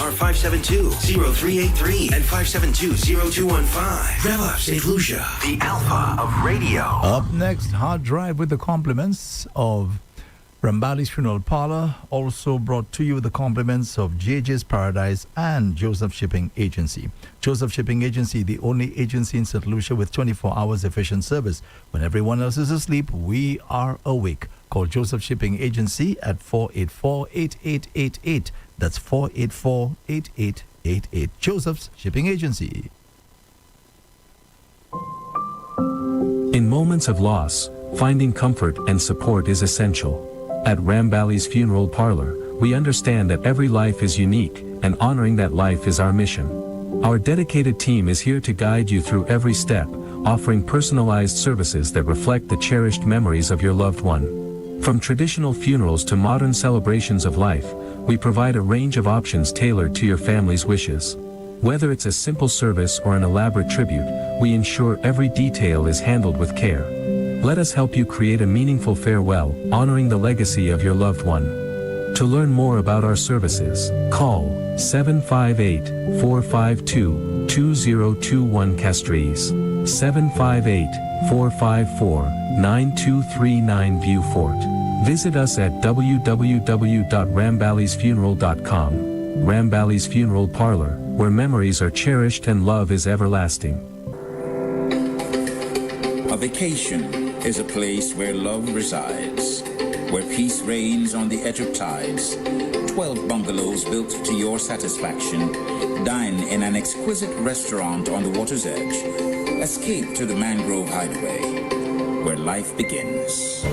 are 572-0383 and 572-0215. Rev-Up St. Lucia, the alpha of radio. Up next, Hard Drive with the compliments of Rambali's Funeral Parlor, also brought to you with the compliments of JJ's Paradise and Joseph Shipping Agency. Joseph Shipping Agency, the only agency in St. Lucia with 24 hours efficient service. When everyone else is asleep, we are awake. Call Joseph Shipping Agency at 484-8888. That's 484-8888. Joseph's Shipping Agency. In moments of loss, finding comfort and support is essential. At Rambali's Funeral Parlor, we understand that every life is unique, and honoring that life is our mission. Our dedicated team is here to guide you through every step, offering personalized services that reflect the cherished memories of your loved one. From traditional funerals to modern celebrations of life, we provide a range of options tailored to your family's wishes. Whether it's a simple service or an elaborate tribute, we ensure every detail is handled with care. Let us help you create a meaningful farewell, honoring the legacy of your loved one. To learn more about our services, call 758-452-2021 Castries, 758-454-9239 Viewfort. Visit us at www.rambalisfuneral.com. Rambali's Funeral Parlor, where memories are cherished and love is everlasting. A vacation is a place where love resides, where peace reigns on the edge of tides. 12 bungalows built to your satisfaction. Dine in an exquisite restaurant on the water's edge. Escape to the mangrove hideaway, where life begins.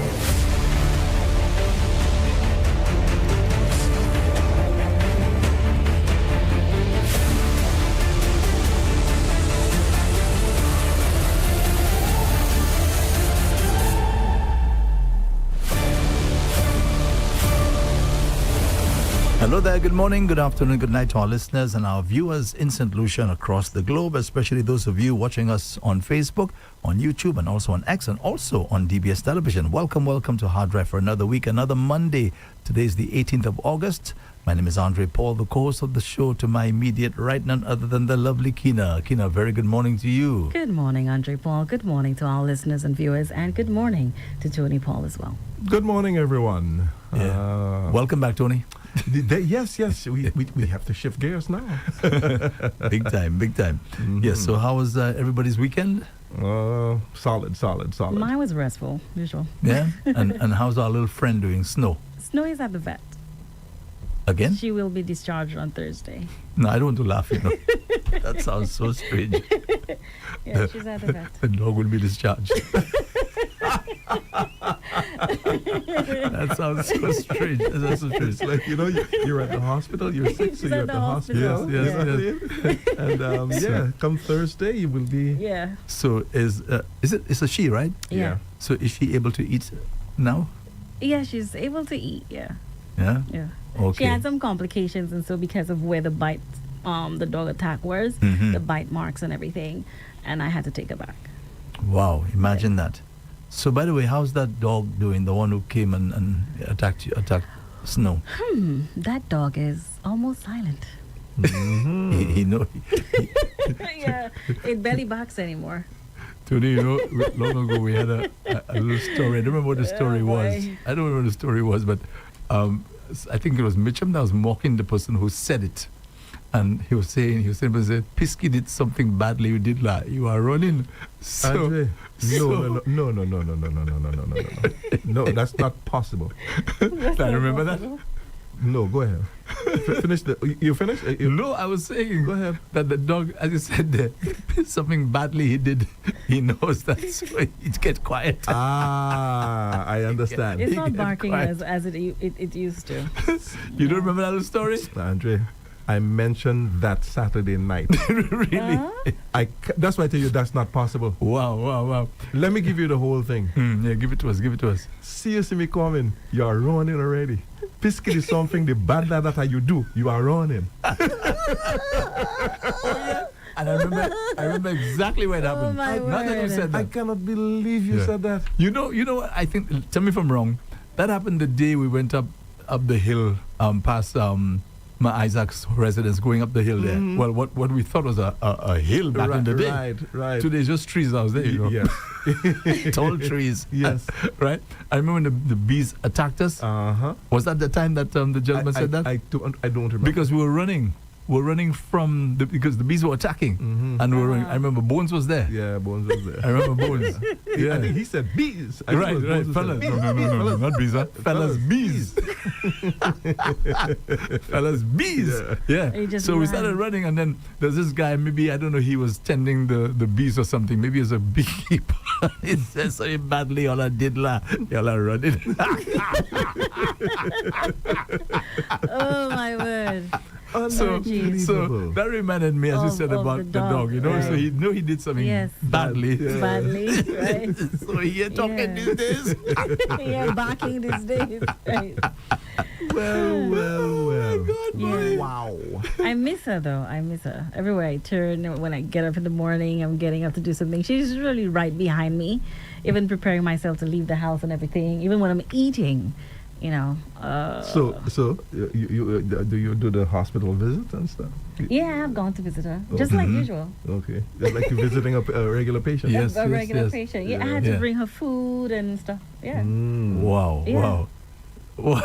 Hello there, good morning, good afternoon, good night to our listeners and our viewers in St. Lucia and across the globe, especially those of you watching us on Facebook, on YouTube, and also on X, and also on DBS Television. Welcome to Hard Drive for another week, another Monday. Today is the 18th of August. My name is Andre Paul, the co-host of the show. To my immediate right, none other than the lovely Kina. Kina, very good morning to you. Good morning, Andre Paul. Good morning to our listeners and viewers, and good morning to Tony Paul as well. Good morning, everyone. Yeah. Welcome back, Tony. Yes, we have to shift gears now. Big time. Mm-hmm. Yes, so how was everybody's weekend? Solid. Mine was restful, usual. Yeah? and how's our little friend doing, Snow? Snow is at the vet. Again? She will be discharged on Thursday. No, I don't want to laugh, That sounds so strange. Yeah, she's at the vet. The dog will be discharged. That sounds so strange. That's so strange. It's like, you're at the hospital, you're sick, so you're at the hospital. Yes. And come Thursday, you will be... Yeah. So it's a she, right? Yeah. So is she able to eat now? Yeah, she's able to eat, yeah. Yeah? Yeah. Okay. She had some complications, and so because of where the bite, the dog attack was, the bite marks and everything, and I had to take her back. Wow, imagine that. So, by the way, how's that dog doing? The one who came and attacked Snow? That dog is almost silent. Mm-hmm. he Yeah, it barely barks anymore. Tony, long ago we had a little story. I don't remember what the story was. I don't remember what the story was, but I think it was Mitchum that was mocking the person who said it. And he was saying, Pisky did something badly, you did lie. You are running. So, Andre, no. No, that's not possible. I remember that. No, go ahead. Finish you finished? No, I was saying, go ahead. That the dog, as you said there, something badly he did. He knows that, so he gets quiet. I understand. It's not barking as it used to. You don't remember that story? Andre, I mentioned that Saturday night. Really? That's why I tell you that's not possible. Wow. Let me give you the whole thing. Yeah, give it to us. See me coming. You are running already. Biscuit is something, the bad that you do, you are running. Oh, yeah. And I remember exactly what happened. My Not that you said that. I cannot believe you said that. You know what? I think, tell me if I'm wrong. That happened the day we went up the hill past my Isaac's residence going up the hill there. Well, what we thought was a hill back in the day. Right. Today it's just trees out there, you know. Yes. Tall trees. Yes. Right? I remember when the bees attacked us. Was that the time that the gentleman said that? I don't remember. Because we were running. We're running from because the bees were attacking, and we were running. I remember Bones was there. Yeah, Bones was there. I remember Bones. I think he said bees. Right, fellas. No, not bees, huh? Fellas, bees. Fellas, bees. Yeah. So we started running, and then there's this guy. Maybe I don't know. He was tending the bees or something. Maybe he was a beekeeper. He said so badly. All I did la, y'all are running. Oh my word. So that reminded me, as you said, about the dog, you know. Right. So he knew he did something badly. Badly, right? So he talking these days. Yeah, barking these days, right? Well. Oh my God, boy. Wow. I miss her though. I miss her. Everywhere I turn, when I get up in the morning, I'm getting up to do something. She's really right behind me, even preparing myself to leave the house and everything. Even when I'm eating, you know. So you do you do the hospital visit and stuff? Yeah, I've gone to visit her, just like usual. Okay, just like you're visiting a regular patient. Yes, a regular yes. patient. Yeah, I had to bring her food and stuff. Yeah. Wow, Yeah. wow.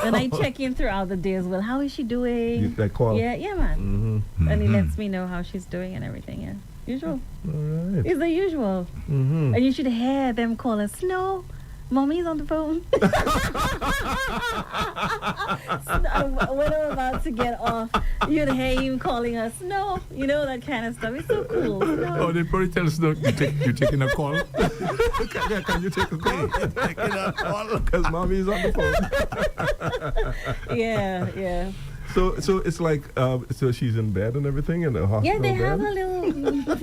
And I check in throughout the day as well. How is she doing? I call. Yeah, man. And he lets me know how she's doing and everything. Yeah, usual. All right. It's the usual. And you should hear them call us, Snow. Mommy's on the phone. When I'm about to get off, you'd hear him calling us, no, you know, that kind of stuff. It's so cool. No. Oh, they probably tell us, no, you're taking a call. Can you take a call? Taking a call. Because mommy's on the phone. Yeah. So it's like so she's in bed and everything in the hospital. Yeah, they have bed? a little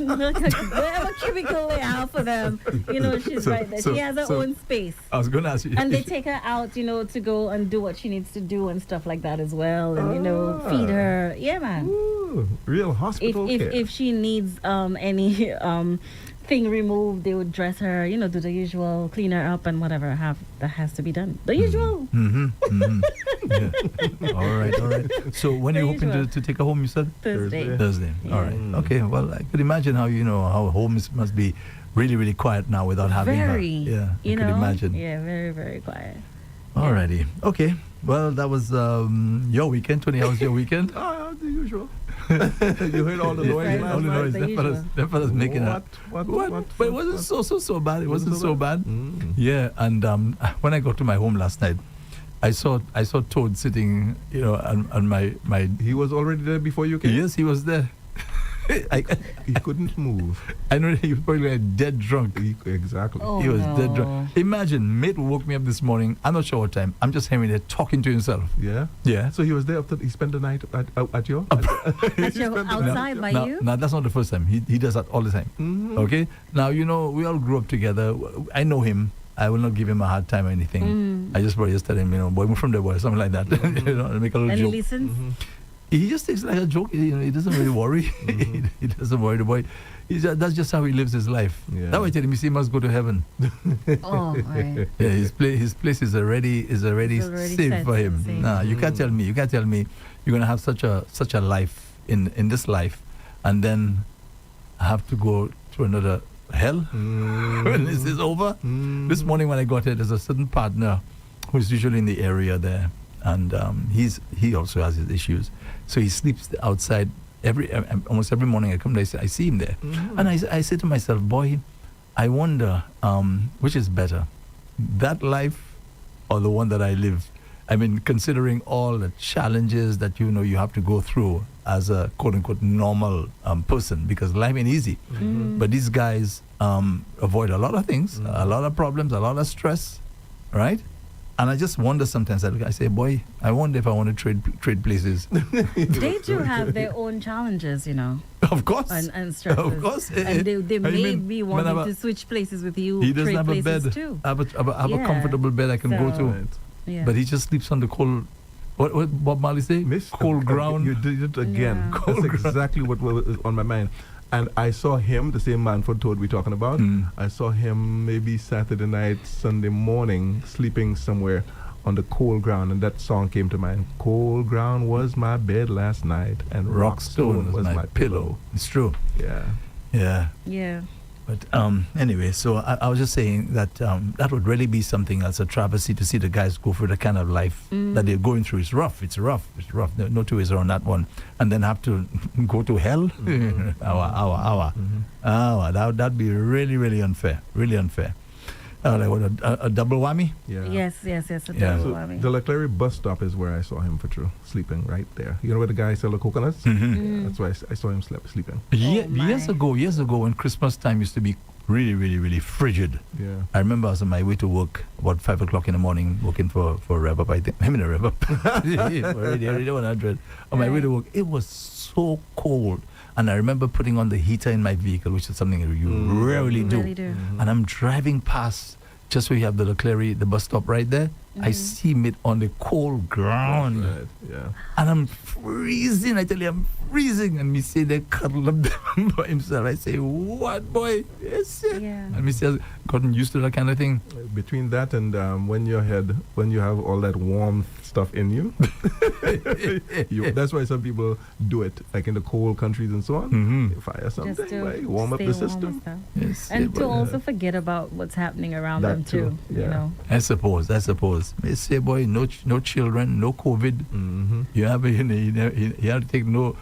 whatever cubicle they have for them. You know, she's right there. She has her own space. I was going to ask you. And they take her out, you know, to go and do what she needs to do and stuff like that as well. And, you know, feed her. Yeah, man. Ooh, real hospital care. If she needs any thing removed, they would dress her, you know, do the usual, clean her up and whatever that has to be done. The usual. Yeah. All right. So when are you hoping to take her home, you said? Thursday. Yeah. All right. Okay. Well, I could imagine how how home must be really, really quiet now without having her. Yeah. You could know? imagine. Yeah, very, very quiet. Alrighty. Okay. Well, that was your weekend. 20 hours your weekend. The usual. You heard all the noise All the noise. That fella's making What? But it wasn't so bad. It wasn't so bad. Yeah. And when I got to my home last night, I saw Toad sitting, you know, on my. He was already there before you came? Yes, he was there. He couldn't move. I know he was probably like dead drunk. Exactly. Oh, He was no. dead drunk. Imagine, mate woke me up this morning. I'm not sure what time. I'm just hearing it talking to himself. Yeah? Yeah. So he was there after he spent the night at your? Outside by you? No, that's not the first time. He does that all the time. Okay? Now, you know, we all grew up together. I know him. I will not give him a hard time or anything. I just probably just tell him, you know, boy, move from the boy, something like that. You know, make a little And joke. he listens? He just takes it like a joke. He doesn't really worry. He doesn't worry. The boy, that's just how he lives his life. Yeah. That way, I tell him, he must go to heaven. Oh, right. Yeah, his place is already safe set, for him. safe. Nah, you can't tell me you're gonna have such a life in this life, and then have to go to another hell when this is over. This morning when I got here, there's a certain partner who's usually in the area there, and he also has his issues, so he sleeps outside almost every morning. I come there, I see him there, and I say to myself, boy, I wonder which is better, that life or the one that I live. I mean, considering all the challenges that you have to go through as a quote-unquote normal person, because life ain't easy. But these guys avoid a lot of things, a lot of problems, a lot of stress, right? And I just wonder sometimes, I say, boy, I wonder if I want to trade places. They do have their own challenges, you know. Of course. And stresses. Of course. And they may be wanting to switch places with you. He doesn't trade have a places bed. too. Have a comfortable bed I can go to. Right. Yeah. But he just sleeps on the cold, what Bob Marley say? Cold ground. You did it again. Yeah. That's exactly what was on my mind. And I saw him, the same man for Toad we're talking about. I saw him maybe Saturday night, Sunday morning, sleeping somewhere on the cold ground, and that song came to mind. Cold ground was my bed last night, and rock stone was my pillow. It's true. Yeah. Yeah. Yeah. But anyway, so I was just saying that that would really be something else, a travesty to see the guys go through the kind of life that they're going through. It's rough. No two ways around that one. And then have to go to hell. That'd be really, really unfair. Really unfair. Like what, a double whammy? Yeah. Yes. A Yeah. double So whammy. the Leclerc bus stop is where I saw him for true, sleeping right there. You know where the guy sell the coconuts? Yeah, that's why I saw him sleeping. Years my. ago, when Christmas time used to be really, really, really frigid. Yeah. I remember I was on my way to work about 5 o'clock in the morning, working for Rev-Up, I think. A Rev-Up. Radio 100. On my way to work, it was so cold. And I remember putting on the heater in my vehicle, which is something you rarely do. Really do. And I'm driving past, just where you have the Leclerc, the bus stop right there. I see it on the cold ground. Right. Yeah. And I'm freezing. I tell you, I'm freezing. And me say they cuddle up there by himself. I say, what, boy? Yes. Yeah. And me say, I've gotten used to that kind of thing. Between that and when you have all that warm stuff in you, that's why some people do it, like in the cold countries and so on. Mm-hmm. You fire Just something, to like, warm up stay the warm and system. stuff. Yes. And yeah, to boy. also forget about what's happening around That them too. too, yeah. You know. I suppose. They say, boy, no children, no COVID. Mm-hmm. You have to take no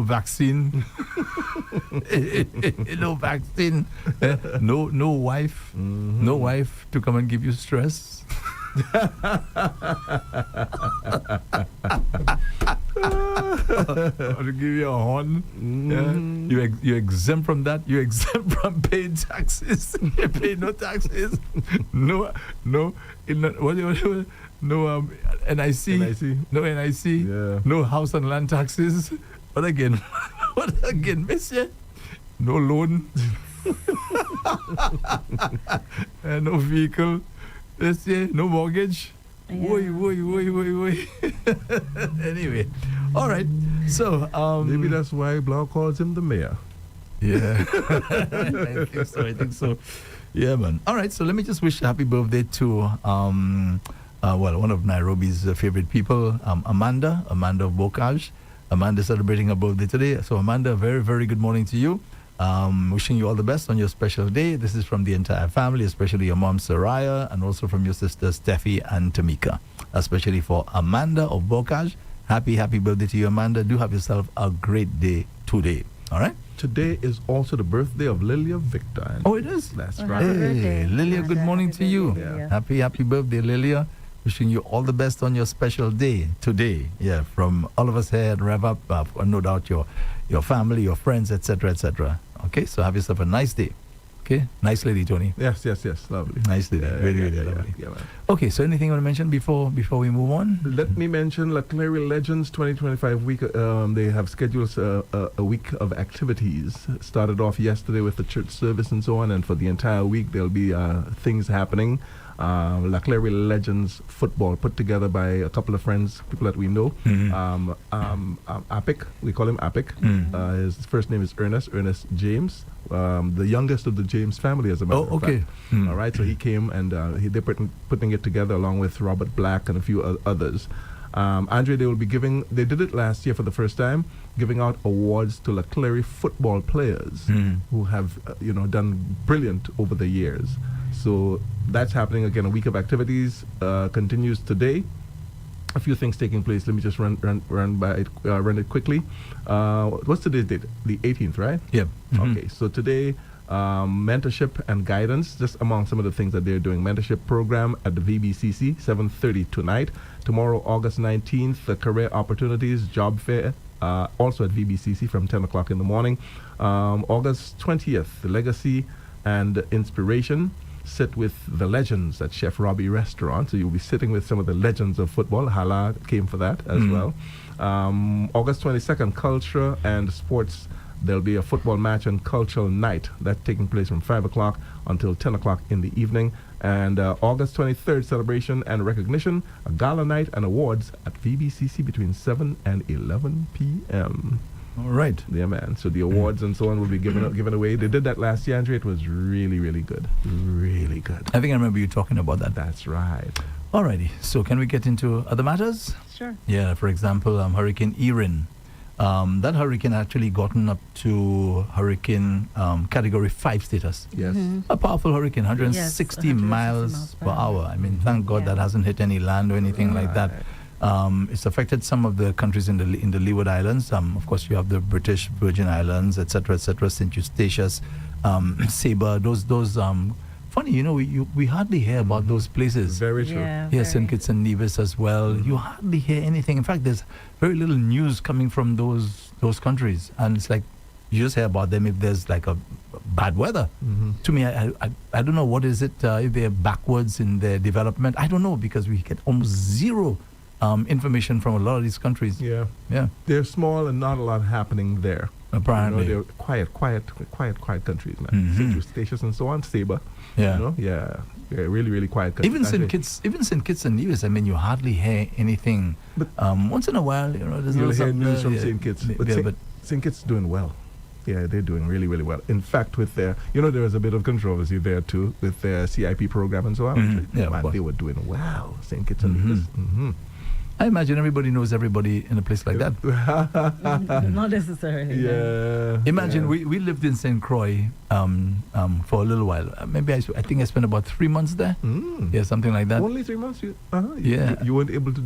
vaccine. No vaccine. No wife. Mm-hmm. No wife to come and give you stress. Or to give you a horn. Mm-hmm. Yeah. You exempt from that. You exempt from paying taxes. You pay no taxes. No. No NIC. No NIC. Yeah. No house and land taxes. But again, monsieur? No loan. No vehicle. Monsieur? No mortgage. Yeah. Woi. Anyway, all right. So Maybe that's why Blau calls him the mayor. yeah, I think so. Yeah, man. All right. So let me just wish a happy birthday to one of Nairobi's favorite people, Amanda of Bocage. Amanda celebrating her birthday today. So Amanda, very, very good morning to you. Wishing you all the best on your special day. This is from the entire family, especially your mom, Soraya, and also from your sisters, Steffi and Tamika. Especially for Amanda of Bocage. Happy birthday to you, Amanda. Do have yourself a great day today. All right? Today is also the birthday of Lilia Victor. Oh, it is? That's Oh, right. happy birthday. Hey, Lilia, good Happy morning to you. birthday, Lilia. Happy birthday, Lilia. Wishing you all the best on your special day today. Yeah, from all of us here at Rev-Up, no doubt your family, your friends, etc., etc. Okay, so have yourself a nice day. Okay, nice lady, Tony. Yes. Lovely. Nice lady, really lovely. Yeah, man. Okay, so anything you want to mention before we move on? Let me mention Leclerc Legends 2025 week. They have scheduled a week of activities. Started off yesterday with the church service and so on, and for the entire week there'll be things happening. Leclerc Legends football put together by a couple of friends, people that we know. Apik, we call him Apik. His first name is Ernest James, the youngest of the James family, as a matter of fact. All right, so he came and they're putting it together along with Robert Black and a few others. Andre, they did it last year for the first time, giving out awards to Leclerc football players who have done brilliant over the years. So that's happening again. A week of activities continues today. A few things taking place. Let me just run it quickly. What's today's date? The 18th, right? Yep. Okay. So today, mentorship and guidance, just among some of the things that they're doing. Mentorship program at the VBCC, 7:30 tonight. Tomorrow, August 19th, the career opportunities job fair, also at VBCC from 10 o'clock in the morning. August 20th, the legacy and inspiration. Sit with the legends at Chef Robbie Restaurant. So you'll be sitting with some of the legends of football. Hala came for that as well. August 22nd, culture and sports. There'll be a football match and cultural night. That's taking place from 5 o'clock until 10 o'clock in the evening. And August 23rd, celebration and recognition, a gala night and awards at VBCC between 7 and 11 p.m. All right. Yeah, man. So the awards and so on will be given away. They did that last year, Andre. It was really, really good. Really good. I think I remember you talking about that. That's right. Alrighty, so can we get into other matters? Sure. Yeah, for example, Hurricane Erin. That hurricane actually gotten up to hurricane category 5 status. Yes. A powerful hurricane, 160 160 miles per hour. I mean, thank God Yeah. that hasn't hit any land or anything like that. It's affected some of the countries in the Leeward Islands. Of course, you have the British Virgin Islands, etc., St. Eustatius, Sabre. Those. Funny, you know, we hardly hear about those places. Very true. Yeah, St. Kitts and Nevis as well. You hardly hear anything. In fact, there's very little news coming from those countries, and it's like you just hear about them if there's like a bad weather. To me, I don't know what is it, if they're backwards in their development. I don't know, because we get almost zero information from a lot of these countries. Yeah. Yeah, They're small and not a lot happening there. apparently. You know, they're quiet countries, man. St. Eustatius and so on, Sabre. Yeah. You know? Yeah, really, really quiet countries. Even St. Kitts and Nevis, I mean, you hardly hear anything. But once in a while, you know, there's You'll little hear something news there, from St. Kitts. But yeah, but St. Kitts is doing well. Yeah, they're doing really, really well. In fact, with their, you know, there was a bit of controversy there too with their CIP program and so on. Yeah, of Man, course. they were doing well. St. Kitts and Nevis. I imagine everybody knows everybody in a place like that. Not necessarily. no. Yeah. Imagine yeah. we lived in St. Croix for a little while. Maybe I think I spent about 3 months there. Yeah, something like that. Only 3 months. Yeah. You weren't able to.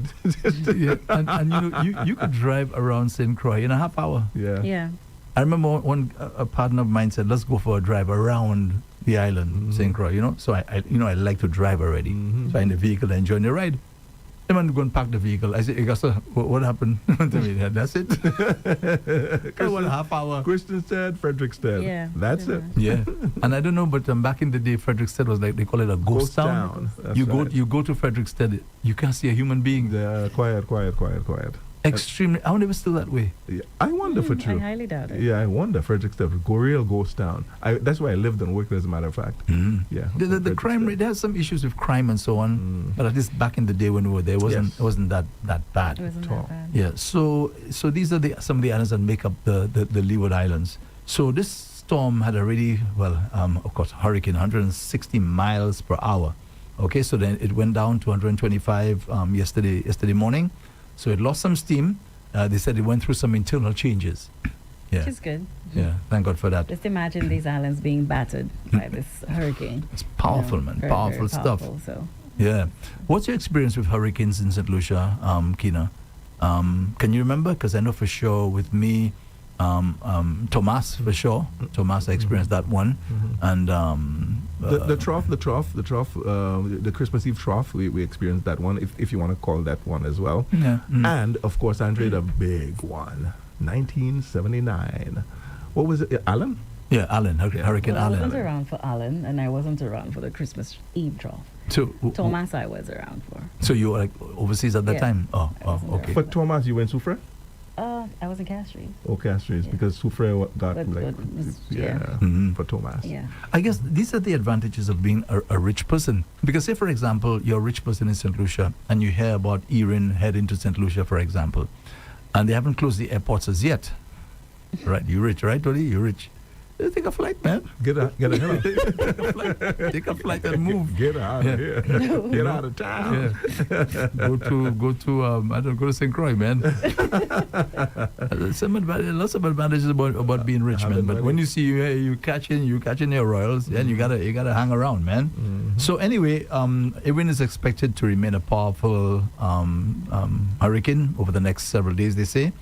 Yeah, and you know, you could drive around St. Croix in a half hour. Yeah. Yeah. I remember a partner of mine said, "Let's go for a drive around the island, St. Croix." You know, so I like to drive already. So I'm in the vehicle, enjoying the ride. The man go and park the vehicle. I said, "Augusta, what happened?" to me, that's it. One half hour. Christianstead, Frederickstead. Yeah, That's it. Yeah, and I don't know, but back in the day, Frederickstead was like, they call it a ghost town. That's You right. go to Frederickstead, you can't see a human being. Yeah, quiet. Extremely. I wonder if it's still that way. Yeah. I wonder for I true. highly doubt it. Yeah, I wonder. Frederickstead, go real ghost town. That's where I lived and worked, as a matter of fact. Yeah. The crime rate, there's some issues with crime and so on, but at least back in the day when we were there, it wasn't that bad. It wasn't At all. that bad. Yeah, so these are some of the islands that make up the Leeward Islands. So this storm had already, of course, hurricane, 160 miles per hour. Okay, so then it went down to 125 yesterday morning. So it lost some steam. They said it went through some internal changes. Yeah, Which is good. yeah, thank God for that. Just imagine these islands being battered by this hurricane. It's powerful, You know, man. very, Powerful very stuff. powerful, so. Yeah. What's your experience with hurricanes in St. Lucia, Kina? Can you remember? Because I know for sure with me, Thomas, for sure. Thomas, I experienced that one. And The trough, the Christmas Eve trough, we experienced that one, if you want to call that one as well. yeah. And, of course, Andre, the big one, 1979. What was it, Alan? Yeah, Allen, Hurricane Well, I Allen. wasn't around for Alan, and I wasn't around for the Christmas Eve trough. So, Thomas, I was around for. so you were like overseas at that Yeah. time? Oh, I wasn't okay. For Thomas, you went Soufre? I was in Castries. Okay, Astrid, Yeah. because Soufre got, But yeah, Mhm. for Thomas. Yeah. I guess these are the advantages of being a rich person. Because say, for example, you're a rich person in St. Lucia and you hear about Erin heading to St. Lucia, for example, and they haven't closed the airports as yet. Right, you're rich, right, Tony? You're rich. Take a flight, man. Get a hell out. Take a flight and move. Get out Yeah. of here. Get out of town. Yeah. go to St. Croix, man. Lots of advantages about being rich, man. But when you see you catching your royals, then you gotta hang around, man. So anyway, Erin is expected to remain a powerful hurricane over the next several days, they say.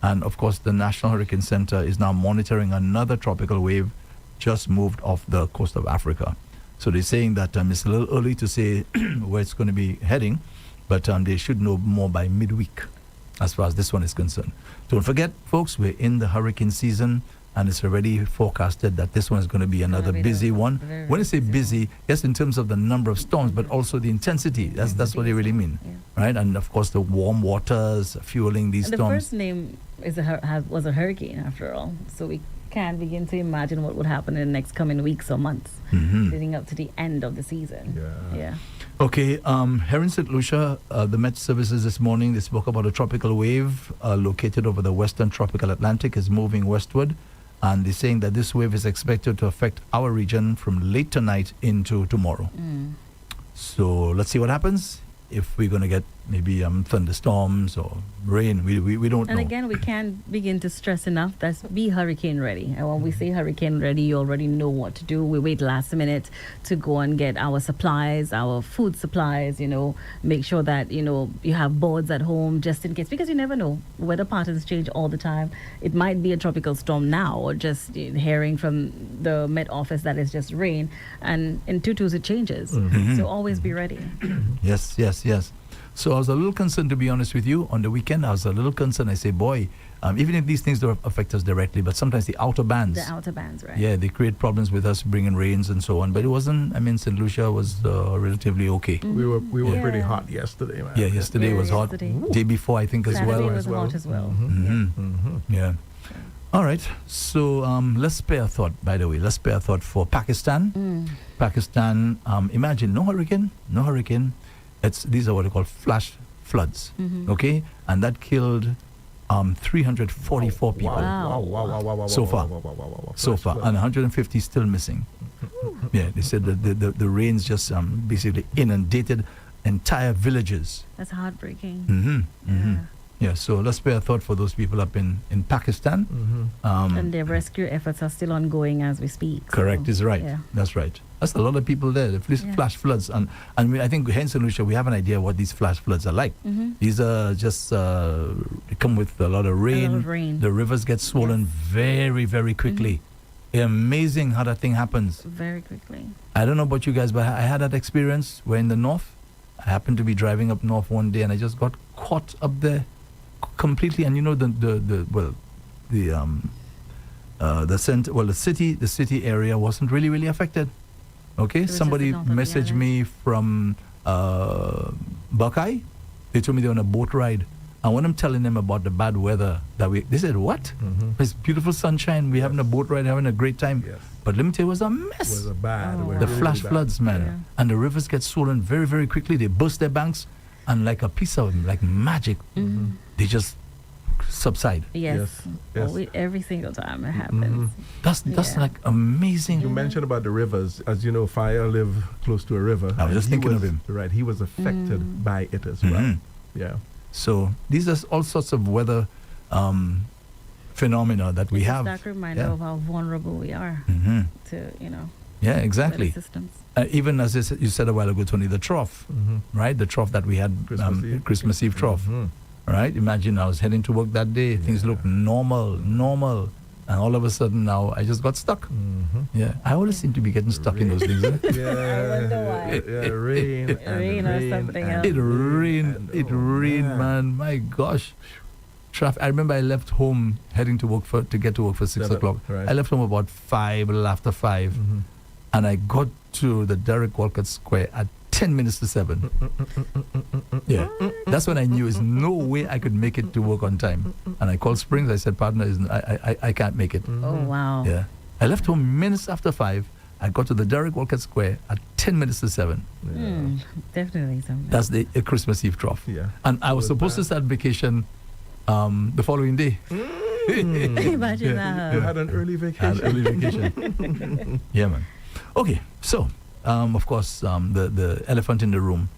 And of course, the National Hurricane Center is now monitoring another tropical wave just moved off the coast of Africa. So they're saying that it's a little early to say where it's going to be heading, but they should know more by midweek as far as this one is concerned. Don't forget, folks, we're in the hurricane season, and it's already forecasted that this one is going to be another busy one. very, When I say very busy, yes, in terms of the number of storms, but also the intensity. That's what they really mean, Yeah. right? And of course, the warm waters fueling these And the storms. first name was a hurricane, after all. So we can begin to imagine what would happen in the next coming weeks or months, leading up to the end of the season. Yeah. Okay, here in St. Lucia, the Met Services this morning, they spoke about a tropical wave located over the western tropical Atlantic is moving westward. And they're saying that this wave is expected to affect our region from late tonight into tomorrow. So let's see what happens. if we're going to get maybe thunderstorms or rain. We don't know. And again, we can't begin to stress enough that's be hurricane ready. And when we say hurricane ready, you already know what to do. We wait last minute to go and get our supplies, our food supplies, make sure that, you have boards at home just in case, because you never know. Weather patterns change all the time. It might be a tropical storm now, or just hearing from the Met Office that it's just rain. And in tutus, it changes. So always be ready. Yes. So I was a little concerned, to be honest with you. On the weekend, I was a little concerned. I say, boy, even if these things don't affect us directly, but sometimes the outer bands. The outer bands, right. Yeah, they create problems with us, bringing rains and so on. But it wasn't, St. Lucia was relatively okay. We were pretty hot yesterday, man. Yeah, yesterday was hot. Day before, I think, Saturday as well. was hot as well. Yeah. All right. So let's spare a thought, by the way. Let's spare a thought for Pakistan. Pakistan, imagine no hurricane. These are what they call flash floods, okay? And that killed 344 people Wow. so far, and 150 still missing. Yeah, they said that the rains just basically inundated entire villages. That's heartbreaking. Yeah, so let's spare a thought for those people up in Pakistan. And their rescue efforts are still ongoing as we speak. Correct, is right. Yeah. That's right. That's a lot of people there. The flash floods, and I think here in St. Lucia we have an idea what these flash floods are like. These are just they come with a lot of rain. The rivers get swollen very, very quickly. Amazing how that thing happens. Very quickly. I don't know about you guys, but I had that experience. We're in the north. I happened to be driving up north one day, and I just got caught up there completely. And the city area wasn't really affected. Okay, somebody messaged me from Buckeye. They told me they were on a boat ride. And when I'm telling them about the bad weather they said, what? It's beautiful sunshine. We're having a boat ride, having a great time. Yes. But let me tell you, it was a mess. It was bad. The flash floods, man. Yeah. And the rivers get swollen very, very quickly. They burst their banks, and like a piece of like magic, they just subside. Yes. Every single time it happens. That's like amazing. You mentioned about the rivers. As you know, Fire lived close to a river. I was just thinking of him. Right, he was affected by it as well. Yeah. So these are all sorts of weather phenomena that we have. That reminder of how vulnerable we are to, Yeah, exactly. weather systems. Even as you said a while ago, Tony, the trough, right? The trough that we had, Christmas Eve trough, right? Imagine I was heading to work that day, things looked normal, and all of a sudden now I just got stuck. Yeah, I always seem to be getting stuck in those things. I wonder why. Rain or something else. It rained, man. My gosh. I remember I left home heading to work to get to work for 6 o'clock. Right. I left home about 5, a little after 5, and I got to the Derek Walcott Square at 10 minutes to 7. Yeah, that's when I knew there's no way I could make it to work on time. And I called Springs. I said, partner, I can't make it. Oh, wow. Yeah, I left home minutes after 5. I got to the Derek Walcott Square at 10 minutes to 7. Definitely something. That's the Christmas Eve trough. Yeah. And I was supposed to start vacation the following day. Imagine that. You had an early vacation. Yeah, man. Okay, so of course, the elephant in the room.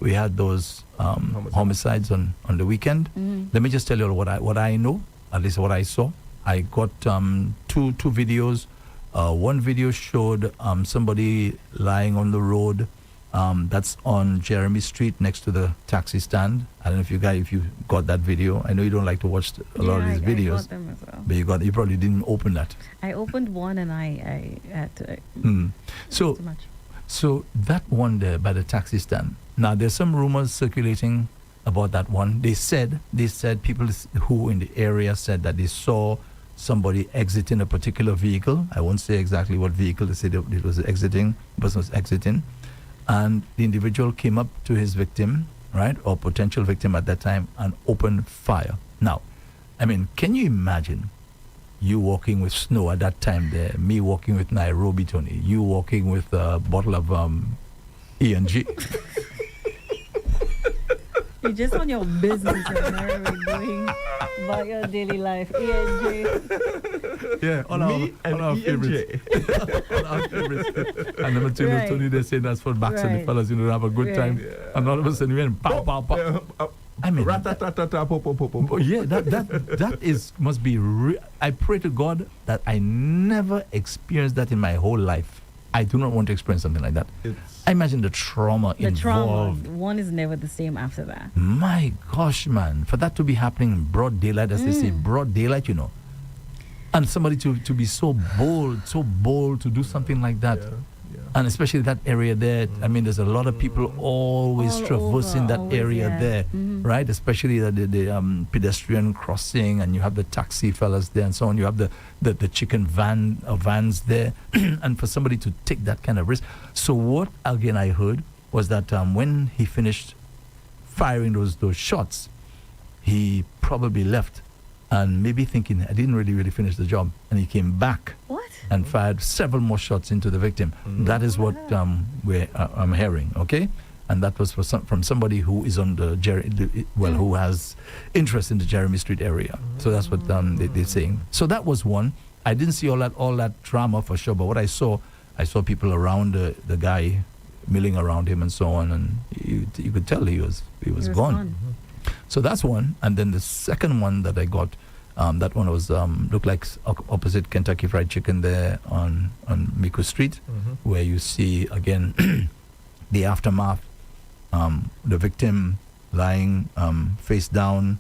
We had those homicides on the weekend. Let me just tell you what I know, at least what I saw. I got two videos. One video showed somebody lying on the road. That's on Jeremy Street next to the taxi stand. I don't know if you got that video. I know you don't like to watch a lot of these videos. I got them as well. But you probably didn't open that. I opened one and I had to. So Too much. So that one there by the taxi stand. Now there's some rumors circulating about that one. They said people who in the area said that they saw somebody exiting a particular vehicle. I won't say exactly what vehicle. They said it was exiting. The person was exiting, and the individual came up to his victim, right, or potential victim at that time, and opened fire. Now, I mean, can you imagine? You walking with snow at that time there, me walking with Nairobi, Tony, you walking with a bottle of E&G. You're just on your business, you're merely doing about your daily life. ENJ. Yeah, all our favorites. All our favorites. And number two, Right. Tony, they're saying that's for backs and the Right. fellas, have a good Right. time. And all of a sudden, we went pow, pow, pow. I mean, Rat-tat-tat-tat, pop, pop, pop, pop. oh, yeah, that is must be. I pray to God that I never experienced that in my whole life. I do not want to experience something like that. I imagine the trauma The trauma, involved. one is never the same after that. My gosh, man, for that to be happening in broad daylight, as they say, broad daylight, and somebody to be so bold to do something like that. Yeah. And especially that area there, I mean, there's a lot of people always All traversing over, that always, area yeah. there, right? Especially the pedestrian crossing, and you have the taxi fellas there and so on. You have the chicken vans there, and for somebody to take that kind of risk. So what, again, I heard was that when he finished firing those shots, he probably left and maybe thinking, I didn't really finish the job. And he came back What? and fired several more shots into the victim. That is what I'm hearing, okay? And that was from somebody who is on who has interest in the Jeremy Street area. So that's what they're saying. So that was one. I didn't see all that drama for sure, but what I saw people around the guy, milling around him and so on, and you could tell he was gone. So that's one. And then the second one that I got, that one was looked like opposite Kentucky Fried Chicken there on Miku Street, where you see again the aftermath, the victim lying face down,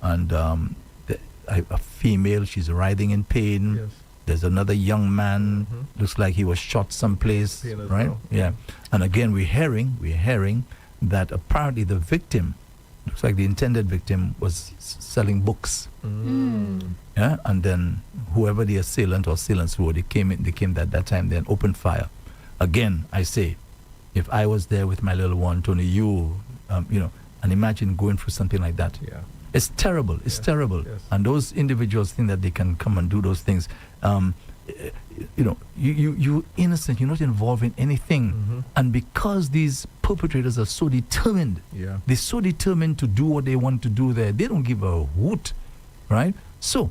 and a female, she's writhing in pain. Yes. There's another young man, looks like he was shot someplace, Pain as right? well. Yeah. And again, we're hearing that apparently the victim, looks like the intended victim, was selling books. Yeah, and then whoever the assailant or assailants were, they came that time, then opened fire. Again, I say, if I was there with my little one, Tony, and imagine going through something like that. Yeah. It's terrible. It's terrible. Yes. And those individuals think that they can come and do those things. You're innocent. You're not involved in anything. And because these perpetrators are so determined, they're so determined to do what they want to do there, they don't give a hoot, right? So,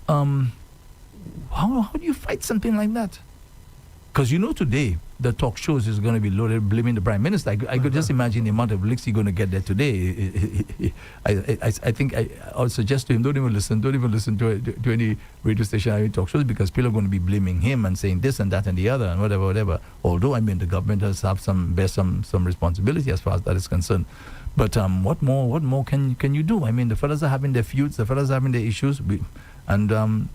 how do you fight something like that? Because today, the talk shows is going to be loaded blaming the Prime Minister. I could just imagine the amount of licks he's going to get there today. I think I would suggest to him, don't even listen to any radio station or any talk shows, because people are going to be blaming him and saying this and that and the other and whatever. Although, I mean, the government has bear some responsibility as far as that is concerned. But what more can you do? I mean, the fellas are having their feuds, the fellas are having their issues, and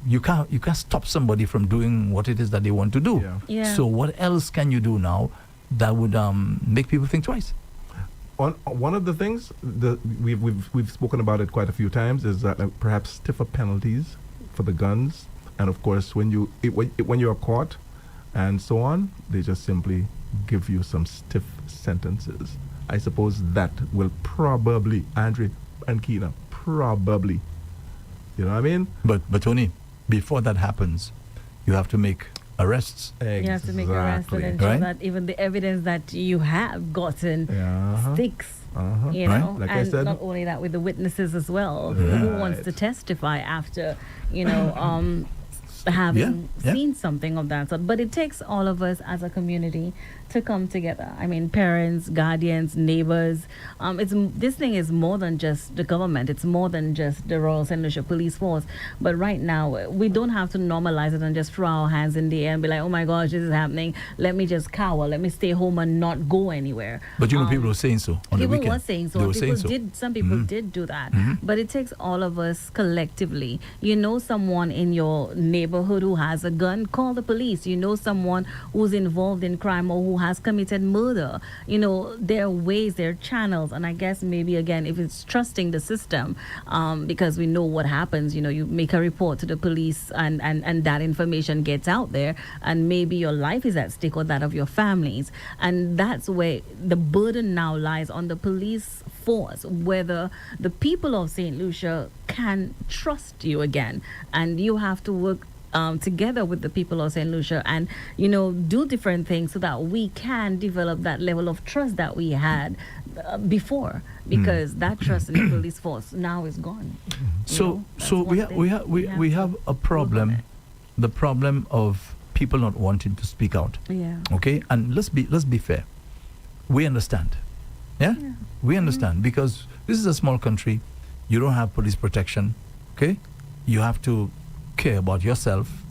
you can't stop somebody from doing what it is that they want to do. Yeah. So what else can you do now that would make people think twice? One of the things that we've spoken about it quite a few times is that perhaps stiffer penalties for the guns, and of course when you're caught and so on, they just simply give you some stiff sentences. I suppose that will probably, Andre and Keena, probably, you know what I mean? But Tony, before that happens, you have to make arrests. You have to make arrests and ensure Right? that even the evidence that you have gotten sticks. You Right. know, Like I and said- not only that, with the witnesses as well. Who wants to testify after, having Yeah. seen something of that sort? But it takes all of us as a community to come together. I mean, parents, guardians, neighbors. This thing is more than just the government. It's more than just the Royal St. Lucia Police Force. But right now, we don't have to normalize it and just throw our hands in the air and be like, oh my gosh, this is happening. Let me just cower. Let me stay home and not go anywhere. But people were saying so on the People weekend. were saying so. They were saying so. Some people did do that. But it takes all of us collectively. You know someone in your neighborhood who has a gun, call the police. You know someone who's involved in crime or who has committed murder. There are ways, there are channels. And I guess maybe, again, if it's trusting the system, because we know what happens, you make a report to the police and that information gets out there, and maybe your life is at stake or that of your families. And that's where the burden now lies on the police force, whether the people of St. Lucia can trust you again. And you have to work together with the people of St. Lucia and, do different things so that we can develop that level of trust that we had before, because that trust in the police force now is gone. So we have a problem, the problem of people not wanting to speak out. Yeah. Okay, and let's be fair. We understand. Yeah? We understand because this is a small country. You don't have police protection. Okay, you have to care about yourself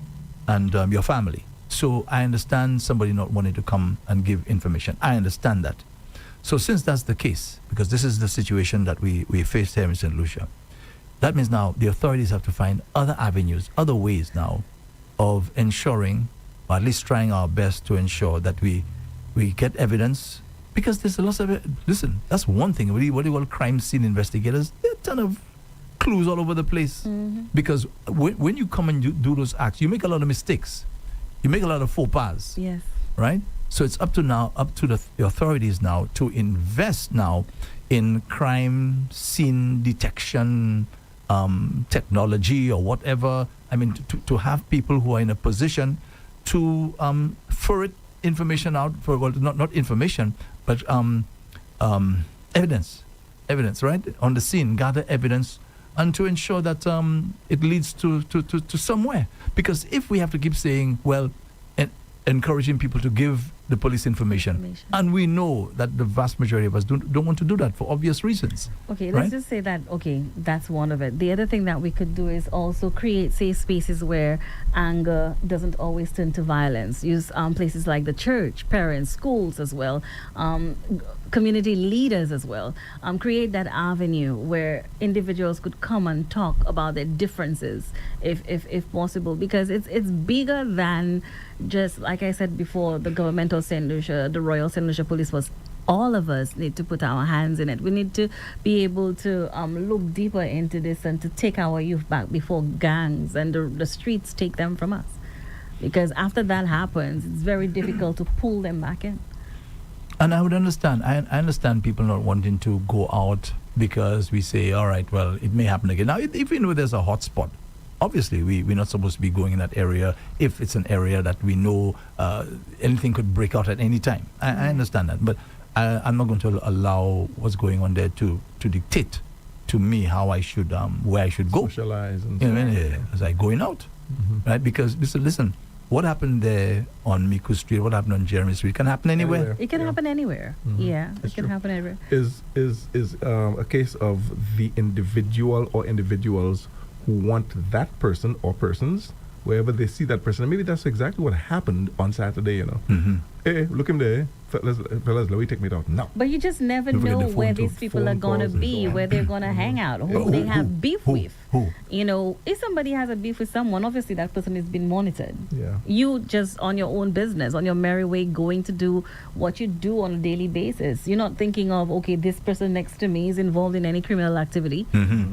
and your family. So I understand somebody not wanting to come and give information. I understand that. So since that's the case, because this is the situation that we face here in St. Lucia, that means now the authorities have to find other avenues, other ways now of ensuring, or at least trying our best to ensure that we get evidence, because there's a lot of listen, that's one thing. What do you call crime scene investigators? There are a ton of clues all over the place. Because when you come and do those acts, you make a lot of mistakes. You make a lot of faux pas. Yes. Right? So it's up to the authorities now to invest now in crime scene detection technology or whatever. I mean, to have people who are in a position to ferret information out for, well, not information, but evidence, right, on the scene, gather evidence, and to ensure that it leads to somewhere. Because if we have to keep saying, well, encouraging people to give the police information, and we know that the vast majority of us don't want to do that for obvious reasons. Okay, let's just say that, that's one of it. The other thing that we could do is also create safe spaces where anger doesn't always turn to violence. Use places like the church, parents, schools as well, community leaders as well. Create that avenue where individuals could come and talk about their differences if possible, because it's bigger than just, like I said before, the governmental St. Lucia, the Royal St. Lucia Police Force. All of us need to put our hands in it. We need to be able to look deeper into this and to take our youth back before gangs and the streets take them from us. Because after that happens, it's very difficult to pull them back in. And I would understand. I understand people not wanting to go out because we say, all right, well, it may happen again. Now, if we know there's a hot spot, obviously we're not supposed to be going in that area if it's an area that we know anything could break out at any time. I understand that. But I'm not going to allow what's going on there to dictate to me how I should, where I should go. Socialize. And as I going out, right? Because, listen, what happened there on Miku Street, what happened on Jeremy Street, can happen anywhere. It can happen anywhere. Yeah, it can happen anywhere. Is a case of the individual or individuals who want that person or persons wherever they see that person. And maybe that's exactly what happened on Saturday, Hey, look him there. Fellas, let me take me out now. But you just never know where these people are going to be, where they're going to hang out, who they have beef with. If somebody has a beef with someone, obviously that person is being monitored. Yeah. You just on your own business, on your merry way, going to do what you do on a daily basis. You're not thinking of, okay, this person next to me is involved in any criminal activity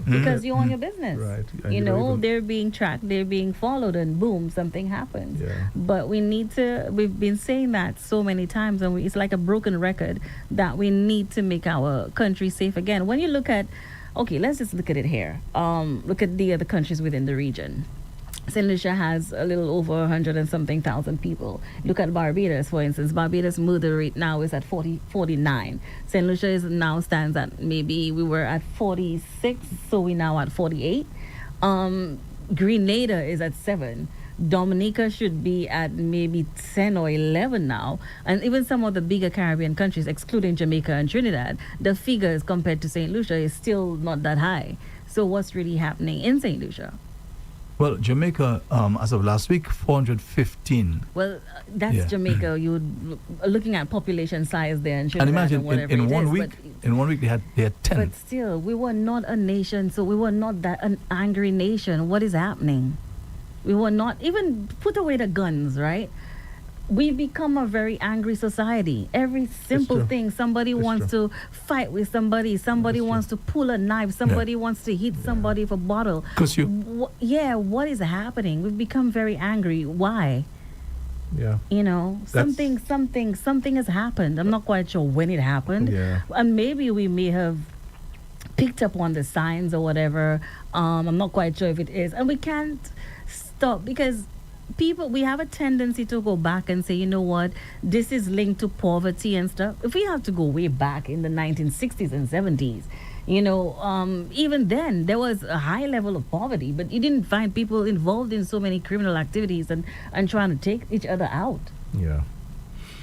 because you're on your business. Right. And they're being tracked, they're being followed, and boom, something happens. Yeah. But we've been saying that so many times, and it's like a broken record that we need to make our country safe again. When you look at, let's just look at it here. Look at the other countries within the region. St. Lucia has a little over 100 and something thousand people. Look at Barbados, for instance. Barbados murder rate now is at 49. St. Lucia stands at, maybe we were at 46, so we're now at 48. Grenada is at 7. Dominica should be at maybe 10 or 11 now. And even some of the bigger Caribbean countries, excluding Jamaica and Trinidad, the figures compared to St. Lucia is still not that high. So what's really happening in St. Lucia? Well, Jamaica, as of last week, 415. Well, that's Jamaica. You're looking at population size there and Trinidad, and imagine and whatever in 1 week, in 1 week they had 10. But still, we were not a nation, so we were not that an angry nation. What is happening? We were not, even put away the guns, right? We've become a very angry society. Every simple thing, somebody wants to fight with somebody wants to pull a knife, somebody wants to hit somebody with a bottle. What is happening? We've become very angry. Why? Yeah. Something has happened. I'm not quite sure when it happened. Yeah. And maybe we may have picked up on the signs or whatever. I'm not quite sure if it is. And we can't stop, because people, we have a tendency to go back and say, you know what, this is linked to poverty and stuff. If we have to go way back in the 1960s and 70s, you know, even then there was a high level of poverty, but you didn't find people involved in so many criminal activities and trying to take each other out. Yeah.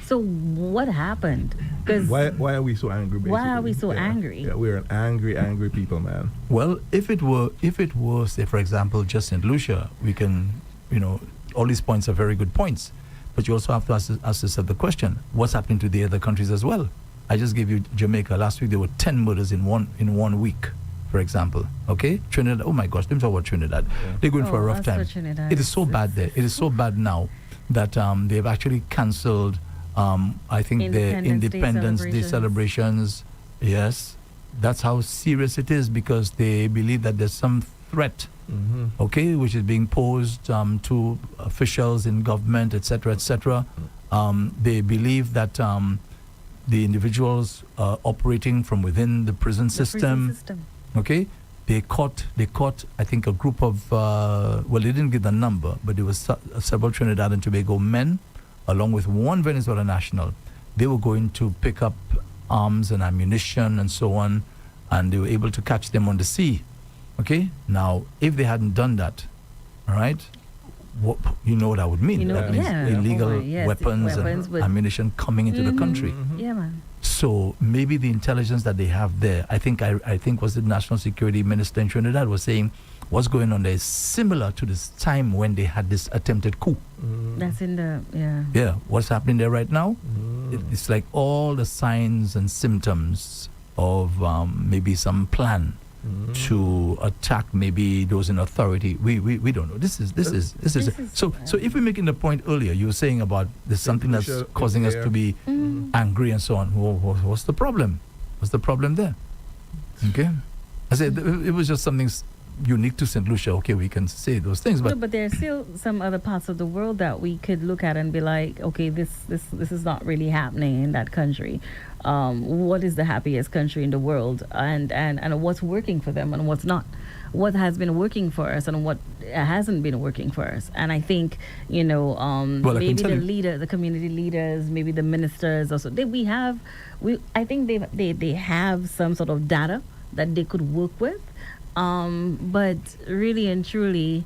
So what happened? Because Why are we so angry? Basically? why are we so angry? Yeah, we're an angry people, man. Well, if it were, say, for example, just St. Lucia, we can, you know, all these points are very good points. But you also have to ask yourself the question, what's happening to the other countries as well? I just gave you Jamaica. Last week there were 10 murders in one week, for example. Okay? Trinidad, oh my gosh, don't talk about Trinidad. Yeah. They're going for a rough time. It is so bad there. It is so bad now that they've actually cancelled, I think, their Independence Day celebrations. Yes. That's how serious it is, because they believe that there's some threat, okay, which is being posed to officials in government, etc., etc. They believe that the individuals operating from within the prison system, okay, they caught, I think, a group of, well, they didn't give the number, but there was several Trinidad and Tobago men, along with one Venezuela national. They were going to pick up arms and ammunition and so on, and they were able to catch them on the sea. Okay, now if they hadn't done that, all right, what, you know what that would mean? You know, that means illegal weapons and ammunition coming into the country. Yeah, man. So maybe the intelligence that they have there, I think was the National Security Minister in Trinidad was saying, what's going on there is similar to this time when they had this attempted coup. That's in the, Yeah, what's happening there right now? It's like all the signs and symptoms of maybe some plan to attack maybe those in authority. We don't know. This is so if we're making the point earlier, you were saying about there's something that's causing us to be angry and so on. What's the problem? What's the problem there? Okay, I said it was just something unique to St. Lucia. Okay, we can say those things, but no, but there's still some other parts of the world that we could look at and be like, okay, this is not really happening in that country. What is the happiest country in the world, and what's working for them and what's not? What has been working for us and what hasn't been working for us? And I think, you know, maybe the community leaders, maybe the ministers, also I think they have some sort of data that they could work with. But really and truly,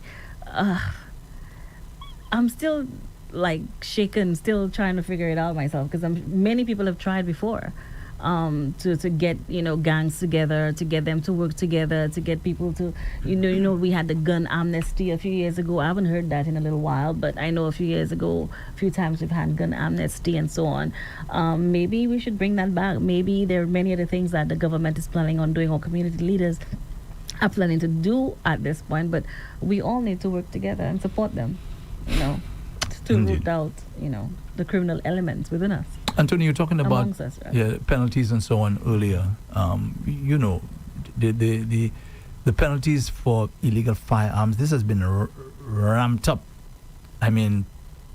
I'm still like shaken, still trying to figure it out myself, because many people have tried before to get, you know, gangs together, to get them to work together, to get people to, you know, we had the gun amnesty a few years ago. I haven't heard that in a little while, but I know a few times we've had gun amnesty and so on. Maybe we should bring that back. Maybe there are many other things that the government is planning on doing, or community leaders are planning to do at this point, but we all need to work together and support them, you know, to root out, you know, the criminal elements within us. Anthony, you're talking about us, right? penalties and so on earlier. You know, the penalties for illegal firearms, this has been ramped up. I mean,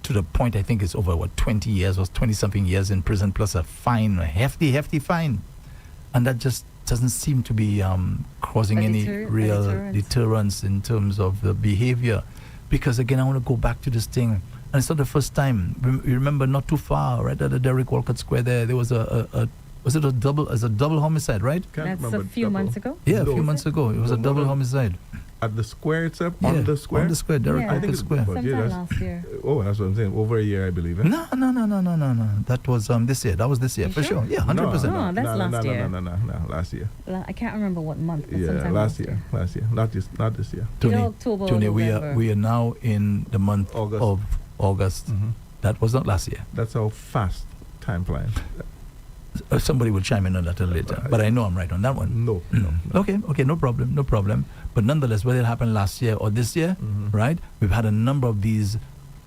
to the point I think it's over 20 years or 20-something years in prison, plus a fine, a hefty fine, and that just doesn't seem to be causing any real deterrence in terms of the behavior. Because again, I want to go back to this thing, and it's not the first time. You remember not too far, right at the Derrick Walcott Square there was a double homicide, right? That's a few months ago? Yeah, a few months ago. It was a double homicide. At the square itself? On the square? On the square, Derrick Walcott Square. Sometime last year. Oh, that's what I'm saying. Over a year, I believe. Eh? No. That was this year. That was this year, for sure. Yeah, 100%. No, that's last year. No, last year. I can't remember what month. But yeah, last year. Not this year. Tony, we are now in the month of August. That was not last year. That's how fast time flies. Somebody will chime in on that a little later, but I know I'm right on that one. No. Okay, no problem. But nonetheless, whether it happened last year or this year, right? We've had a number of these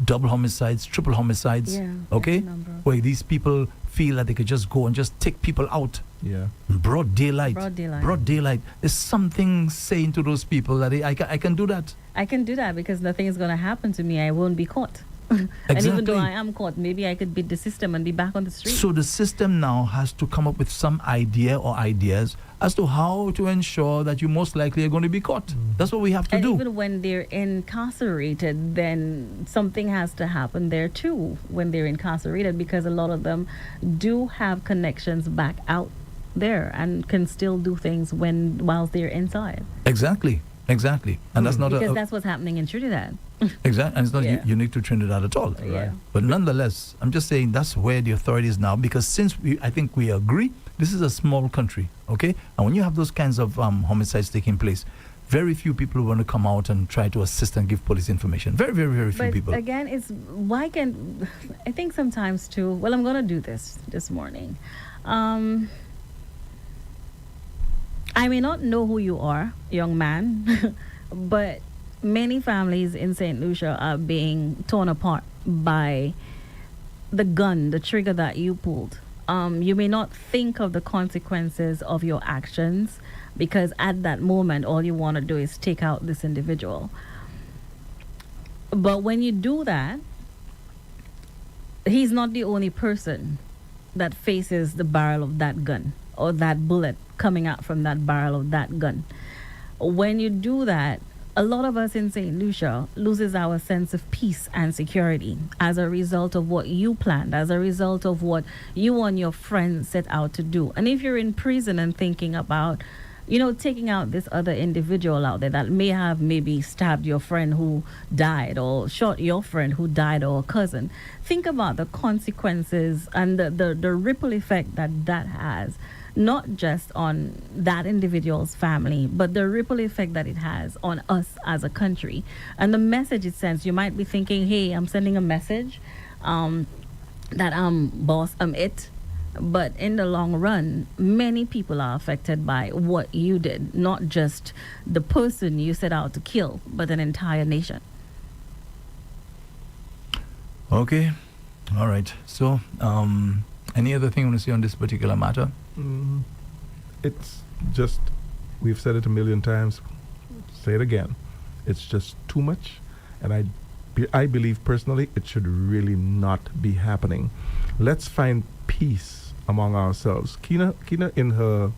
double homicides, triple homicides, okay? Where these people feel that they could just go and just take people out. Yeah. Broad daylight. There's something saying to those people that I can do that. I can do that because nothing is going to happen to me. I won't be caught. And even though Exactly. I am caught, maybe I could beat the system and be back on the street. So the system now has to come up with some idea or ideas as to how to ensure that you most likely are going to be caught. That's what we have to and do. even when they're incarcerated, then something has to happen there too when they're incarcerated, because a lot of them do have connections back out there and can still do things whilst they're inside. Exactly. And that's not Because that's what's happening in Trinidad. exactly, and it's not Yeah. unique to Trinidad at all. Yeah. But nonetheless, I'm just saying that's where the authority is now, because I think we agree, this is a small country, okay? And when you have those kinds of homicides taking place, very few people want to come out and try to assist and give police information. Very, very, very few But people. again, I think sometimes too, well, I'm going to do this morning. I may not know who you are, young man, but many families in St. Lucia are being torn apart by the gun, the trigger that you pulled. You may not think of the consequences of your actions, because at that moment, all you want to do is take out this individual. But when you do that, he's not the only person that faces the barrel of that gun or that bullet coming out from that barrel of that gun. When you do that, a lot of us in St. Lucia loses our sense of peace and security as a result of what you planned, as a result of what you and your friends set out to do. And if you're in prison and thinking about, taking out this other individual out there that may have maybe stabbed your friend who died or shot your friend who died or a cousin, think about the consequences and the ripple effect that has, not just on that individual's family, but the ripple effect that it has on us as a country. And the message it sends, you might be thinking, hey, I'm sending a message that I'm boss, I'm it. But in the long run, many people are affected by what you did, not just the person you set out to kill, but an entire nation. Okay. All right. So, any other thing you want to say on this particular matter? It's just, we've said it a million times, say it again. It's just too much, and I believe personally it should really not be happening. Let's find peace among ourselves. Kina in her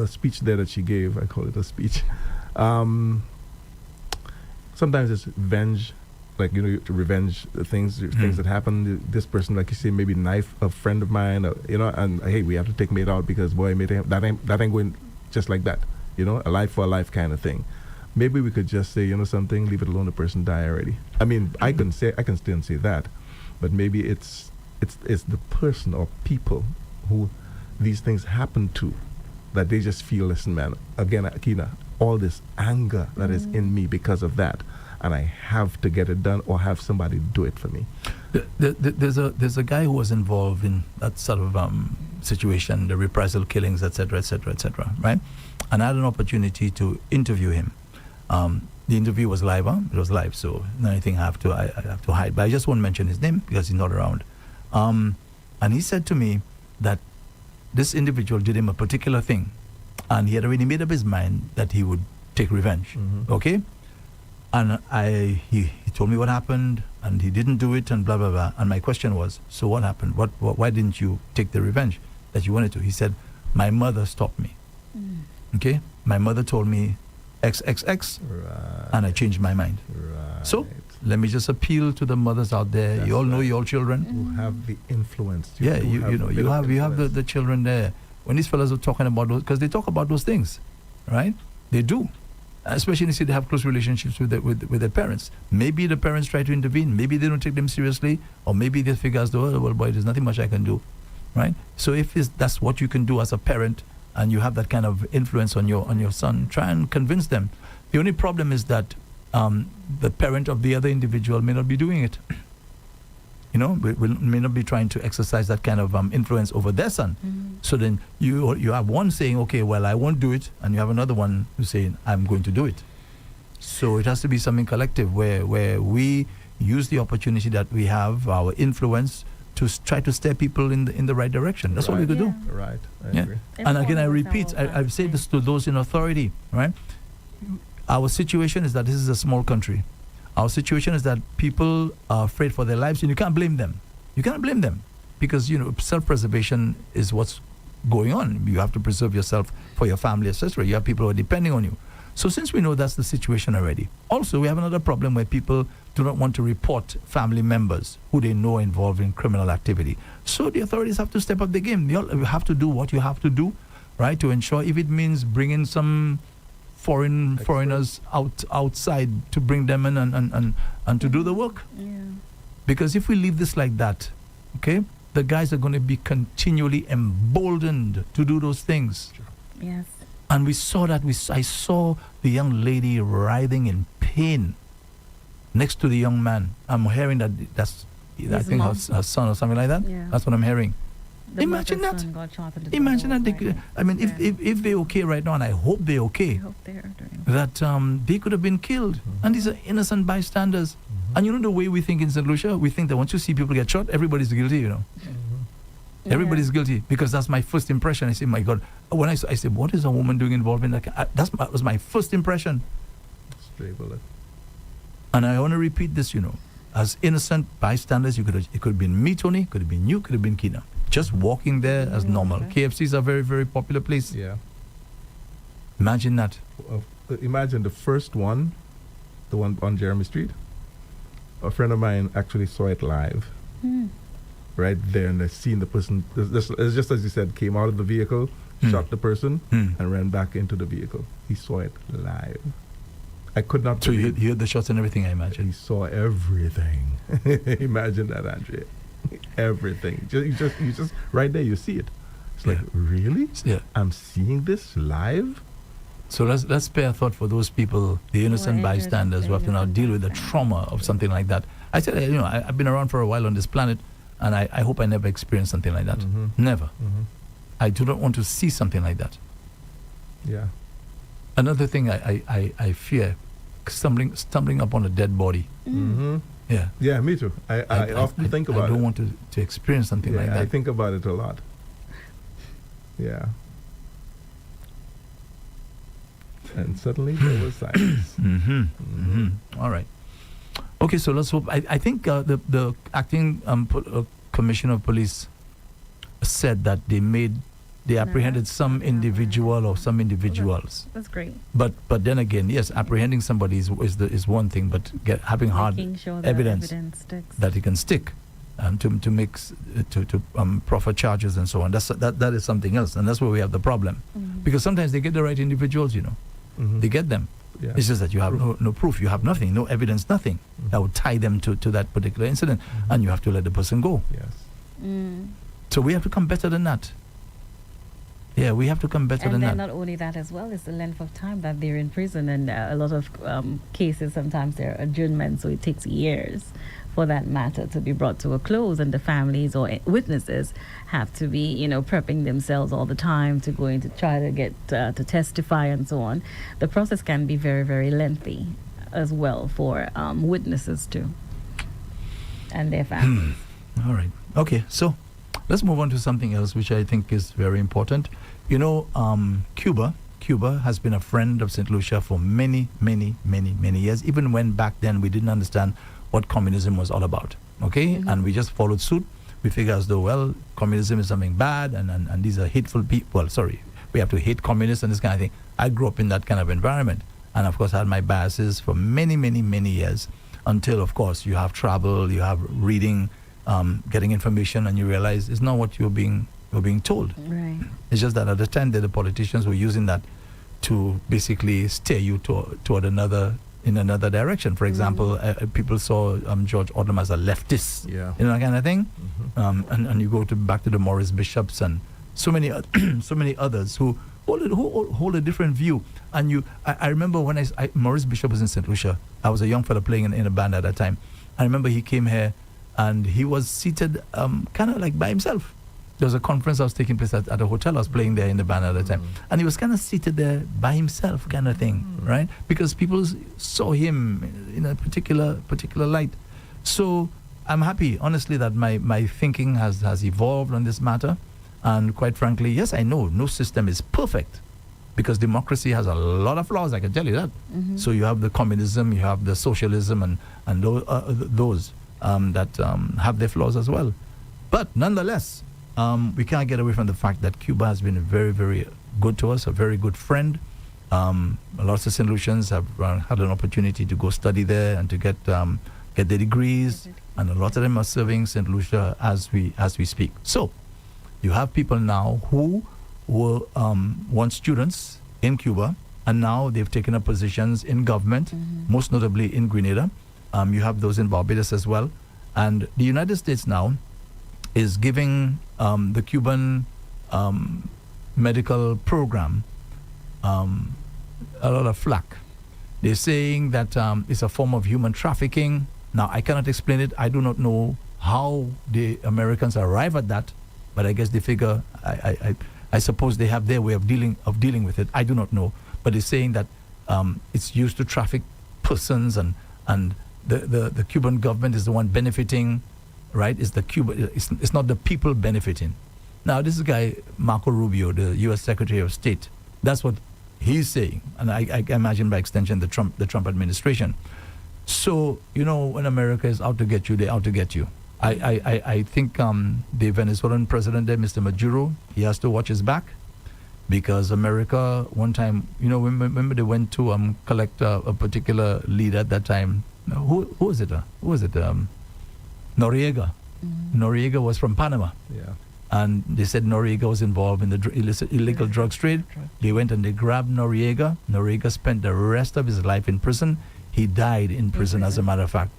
speech there that she gave, I call it a speech. Sometimes it's revenge, like to revenge things that happen. This person, like you say, maybe knife a friend of mine, and hey, we have to take mate out because boy, that ain't going just like that. A life for a life kind of thing. Maybe we could just say, something, leave it alone. The person die already. I mean, I can still say that, but maybe it's the person or people who these things happen to, that they just feel, listen, man, again, Akina, all this anger that is in me because of that, and I have to get it done or have somebody do it for me. There's a guy who was involved in that sort of situation, the reprisal killings, etc., right? And I had an opportunity to interview him. The interview was live, it was live, so anything I have to hide. But I just won't mention his name because he's not around. And he said to me that this individual did him a particular thing, and he had already made up his mind that he would take revenge. Okay? And he told me what happened, and he didn't do it, and blah, blah, blah. And my question was, so what happened? Why didn't you take the revenge that you wanted to? He said, my mother stopped me. Okay? My mother told me XXX, Right. and I changed my mind. Right. So let me just appeal to the mothers out there. That's you all know right. your children. Who have the influence. Yeah, who you a bit of have the influence. children there. When these fellas are talking about those, because they talk about those things, right? They do. Especially if they have close relationships with their parents. Maybe the parents try to intervene. Maybe they don't take them seriously, or maybe they figure as though, oh, well, boy, there's nothing much I can do, right? So if that's what you can do as a parent, and you have that kind of influence on your son, try and convince them. The only problem is that the parent of the other individual may not be doing it. May not be trying to exercise that kind of influence over their son. So then you have one saying, okay, well, I won't do it, and you have another one who's saying, I'm going to do it. So it has to be something collective where we use the opportunity that we have, our influence, to try to steer people in the right direction. That's all we could do. Right, I Yeah. agree. And again, I repeat, I've said this to those in authority, right? Our situation is that this is a small country. Our situation is that people are afraid for their lives, and you can't blame them. You can't blame them because, self-preservation is what's going on. You have to preserve yourself for your family, etc. You have people who are depending on you. So since we know that's the situation already, also we have another problem where people do not want to report family members who they know are involved in criminal activity. So the authorities have to step up the game. You have to do what you have to do, right, to ensure, if it means bringing some foreigners outside to bring them in and to do the work. Yeah. Because if we leave this like that, okay, the guys are going to be continually emboldened to do those things. Yes. And we saw that. I saw the young lady writhing in pain next to the young man. I'm hearing that's I think her son or something like that. Yeah. That's what I'm hearing. The Imagine mother's that. son got shot at the Imagine that. door, I mean, Yeah. if they're okay right now, and I hope they're I okay, hope they are doing. that they could have been killed. And these are innocent bystanders. And you know the way we think in St. Lucia? We think that once you see people get shot, everybody's guilty, Everybody's guilty, because that's my first impression. I say, my God, when I said, what is a woman doing involved in that? That was my first impression. Stray bullet. And I want to repeat this, as innocent bystanders, it could have been me, Tony, could have been you, could have been Kina. Just walking there as normal. Okay. KFCs are a very, very popular place. Yeah. Imagine that. Imagine the first one, the one on Jeremy Street. A friend of mine actually saw it live. Right there, and they seen the person, it's just as you said, came out of the vehicle, shot the person, and ran back into the vehicle. He saw it live. I could not So believe. you heard the shots and everything, I imagine. He saw everything. Imagine that, Andre. Everything. You just right there, you see it. It's like, really? Yeah. I'm seeing this live? So let's spare a thought for those people, the innocent injured, bystanders who have to now deal with the trauma of something like that. I said, I've been around for a while on this planet, and I hope I never experience something like that. Never. I do not want to see something like that. Yeah. Another thing I fear, stumbling upon a dead body. Yeah. Yeah, me too. I often think about it. I don't want to experience something like that. I think about it a lot. Yeah. And suddenly there was silence. All right. Okay, so let's hope. I think the acting commissioner of police said that they apprehended some individual or some individuals. That's great. But then again, yes, apprehending somebody is one thing, but having hard Making sure that evidence sticks. that it can stick to make proffer charges and so on. That is something else, and that's where we have the problem. Because sometimes they get the right individuals, they get them. Yeah. It's just that you have no proof, you have nothing, no evidence, nothing that would tie them to that particular incident, and you have to let the person go. Yes. So we have to come better than that. Yeah, we have to come better than And that. then not only that as well, it's the length of time that they're in prison, and a lot of cases, sometimes there are adjournments, so it takes years for that matter to be brought to a close, and the families or witnesses have to be, prepping themselves all the time to go in to try to get to testify and so on. The process can be very, very lengthy as well for witnesses too and their families. All right. Okay, so let's move on to something else which I think is very important. Cuba has been a friend of St. Lucia for many, many, many, many years, even when back then we didn't understand what communism was all about. Okay? And we just followed suit. We figure as though, well, communism is something bad and these are hateful people. Well, sorry, we have to hate communists and this kind of thing. I grew up in that kind of environment. And of course, I had my biases for many, many, many years until, of course, you have travel, you have reading, getting information, and you realize it's not what you're being told. Right. It's just that at the time the politicians were using that to basically steer you toward in another direction. For example, people saw George Odlum as a leftist, that kind of thing. And you go back to the Morris Bishops and so many others who hold a different view. And I remember when Morris Bishop was in St. Lucia. I was a young fella playing in a band at that time. I remember he came here and he was seated kind of like by himself. There was a conference that was taking place at a hotel. I was playing there in the band at the time. And he was kind of seated there by himself kind of thing, right? Because people saw him in a particular light. So I'm happy, honestly, that my thinking has evolved on this matter. And quite frankly, yes, I know no system is perfect. because democracy has a lot of flaws, I can tell you that. So you have the communism, you have the socialism, and those that have their flaws as well. But nonetheless, we can't get away from the fact that Cuba has been very, very good to us, a very good friend. Lots of St. Lucians have had an opportunity to go study there and to get their degrees, and a lot of them are serving St. Lucia as we speak. So you have people now who were once students in Cuba, and now they've taken up positions in government, most notably in Grenada. You have those in Barbados as well. And the United States now is giving the Cuban medical program a lot of flack. They're saying that it's a form of human trafficking. Now, I cannot explain it. I do not know how the Americans arrive at that, but I guess they figure, I suppose they have their way of dealing with it. I do not know. But they're saying that it's used to traffic persons, and the Cuban government is the one benefiting, right? It's not the people benefiting. Now, this guy, Marco Rubio, the U.S. Secretary of State, that's what he's saying. And I imagine by extension the Trump administration. So, when America is out to get you, they're out to get you. I think the Venezuelan president there, Mr. Maduro, he has to watch his back, because America, one time, remember they went to collect a particular leader at that time. Who was it? Noriega. Noriega was from Panama. Yeah. And they said Noriega was involved in the illegal drugs trade. They went and they grabbed Noriega. Noriega spent the rest of his life in prison. He died in prison, as a matter of fact.